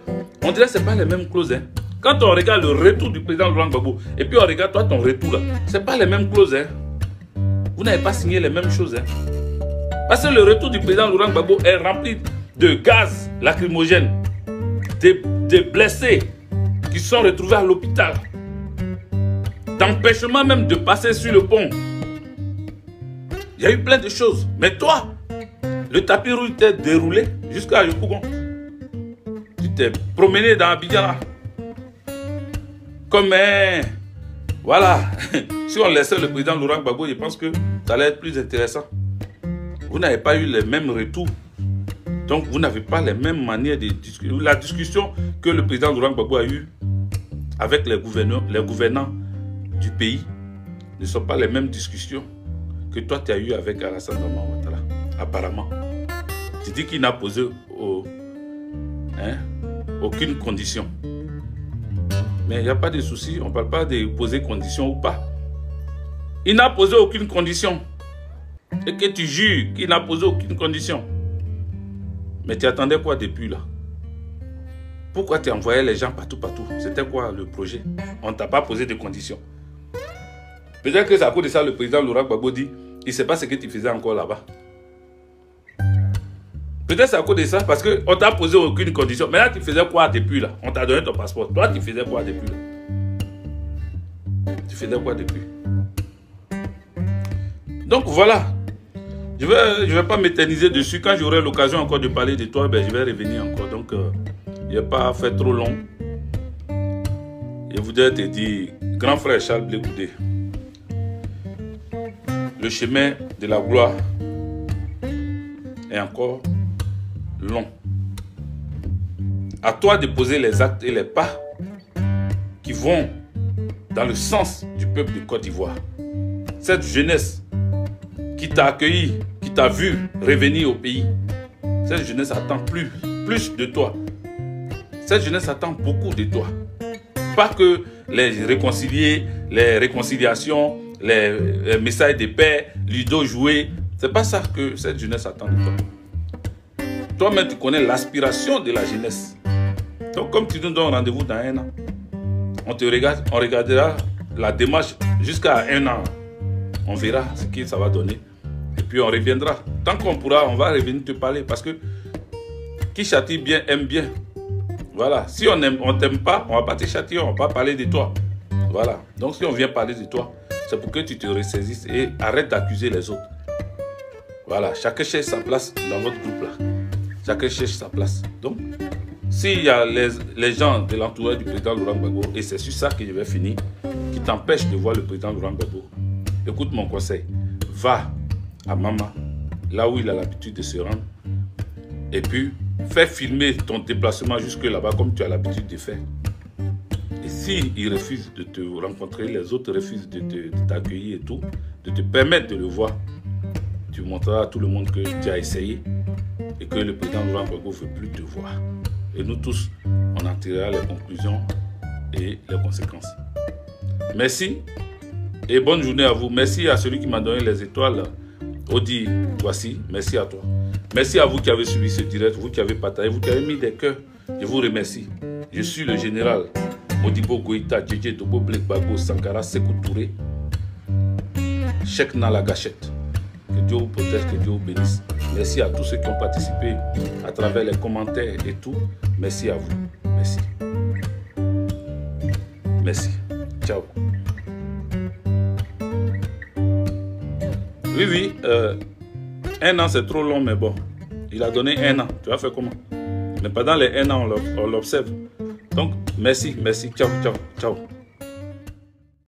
on dirait que ce n'est pas les mêmes clauses. Hein. Quand on regarde le retour du président Laurent Gbagbo et puis on regarde toi ton retour là, ce n'est pas les mêmes clauses. Hein. Vous n'avez pas signé les mêmes choses. Hein. Parce que le retour du président Laurent Gbagbo est rempli de gaz lacrymogène, des blessés qui sont retrouvés à l'hôpital, d'empêchement même de passer sur le pont. Il y a eu plein de choses. Mais toi, le tapis rouge t'est déroulé jusqu'à Yopougon. Tu t'es promené dans Abidjan. Comme voilà. Si on laissait le président Laurent Gbagbo, je pense que ça allait être plus intéressant. Vous n'avez pas eu les mêmes retours. Donc vous n'avez pas les mêmes manières de discuter. La discussion que le président Laurent Gbagbo a eue avec les gouvernants du pays ne sont pas les mêmes discussions que toi tu as eues avec Alassane Dramane Ouattara. Apparemment. Tu dis qu'il n'a posé aucune condition. Mais il n'y a pas de souci, on ne parle pas de poser condition ou pas. Il n'a posé aucune condition. Et que tu jures qu'il n'a posé aucune condition. Mais tu attendais quoi depuis là? Pourquoi tu envoyais les gens partout? C'était quoi le projet? On ne t'a pas posé de conditions. Peut-être que c'est à cause de ça le président Laurent Gbagbo dit il ne sait pas ce que tu faisais encore là-bas. Peut-être c'est à cause de ça, parce qu'on t'a posé aucune condition. Mais là, tu faisais quoi depuis là? On t'a donné ton passeport. Toi, tu faisais quoi depuis là? Tu faisais quoi depuis? Donc voilà. Je vais pas m'éterniser dessus. Quand j'aurai l'occasion encore de parler de toi, ben, je vais revenir encore. Donc, il n'y a pas fait trop long. Je voudrais te dire, grand frère Charles Blé Goudé, le chemin de la gloire est encore long. À toi de poser les actes et les pas qui vont dans le sens du peuple de Côte d'Ivoire. Cette jeunesse qui t'a accueilli, qui t'a vu revenir au pays, cette jeunesse attend plus de toi. Cette jeunesse attend beaucoup de toi. Pas que les réconcilier, les réconciliations, les messages de paix, ludo jouer. C'est pas ça que cette jeunesse attend de toi. Toi-même, tu connais l'aspiration de la jeunesse. Donc, comme tu nous donnes rendez-vous dans 1 an, on regardera la démarche jusqu'à 1 an. On verra ce que ça va donner. Et puis, on reviendra. Tant qu'on pourra, on va revenir te parler. Parce que qui châtie bien, aime bien. Voilà. Si on ne t'aime pas, on ne va pas te châtier, on ne va pas parler de toi. Voilà. Donc, si on vient parler de toi, c'est pour que tu te ressaisisses et arrête d'accuser les autres. Voilà. Chacun cherche sa place dans votre groupe là. Chacun cherche sa place. Donc, s'il y a les gens de l'entourage du président Laurent Gbagbo, et c'est sur ça que je vais finir, qui t'empêchent de voir le président Laurent Gbagbo, écoute mon conseil. Va à Mama, là où il a l'habitude de se rendre, et puis fais filmer ton déplacement jusque là-bas comme tu as l'habitude de faire. Et s'il refuse de te rencontrer, les autres refusent de t'accueillir et tout, de te permettre de le voir, tu montreras à tout le monde que tu as essayé et que le président Laurent Gbagbo ne veut plus te voir. Et nous tous, on en tirera les conclusions et les conséquences. Merci et bonne journée à vous. Merci à celui qui m'a donné les étoiles. Odi, voici, merci à toi. Merci à vous qui avez suivi ce direct, vous qui avez partagé, vous qui avez mis des cœurs. Je vous remercie. Je suis le général Modibo Goïta, Djedje Dobo, Blek Gbagbo, Sankara, Sékou Touré, Cheikh Nala Gachette. Que Dieu vous protège, que Dieu vous bénisse. Merci à tous ceux qui ont participé à travers les commentaires et tout. Merci à vous. Merci. Merci. Ciao. Oui, un an c'est trop long, mais bon. Il a donné un an. Tu vas faire comment? Mais pendant les un an, on l'observe. Donc, merci, ciao.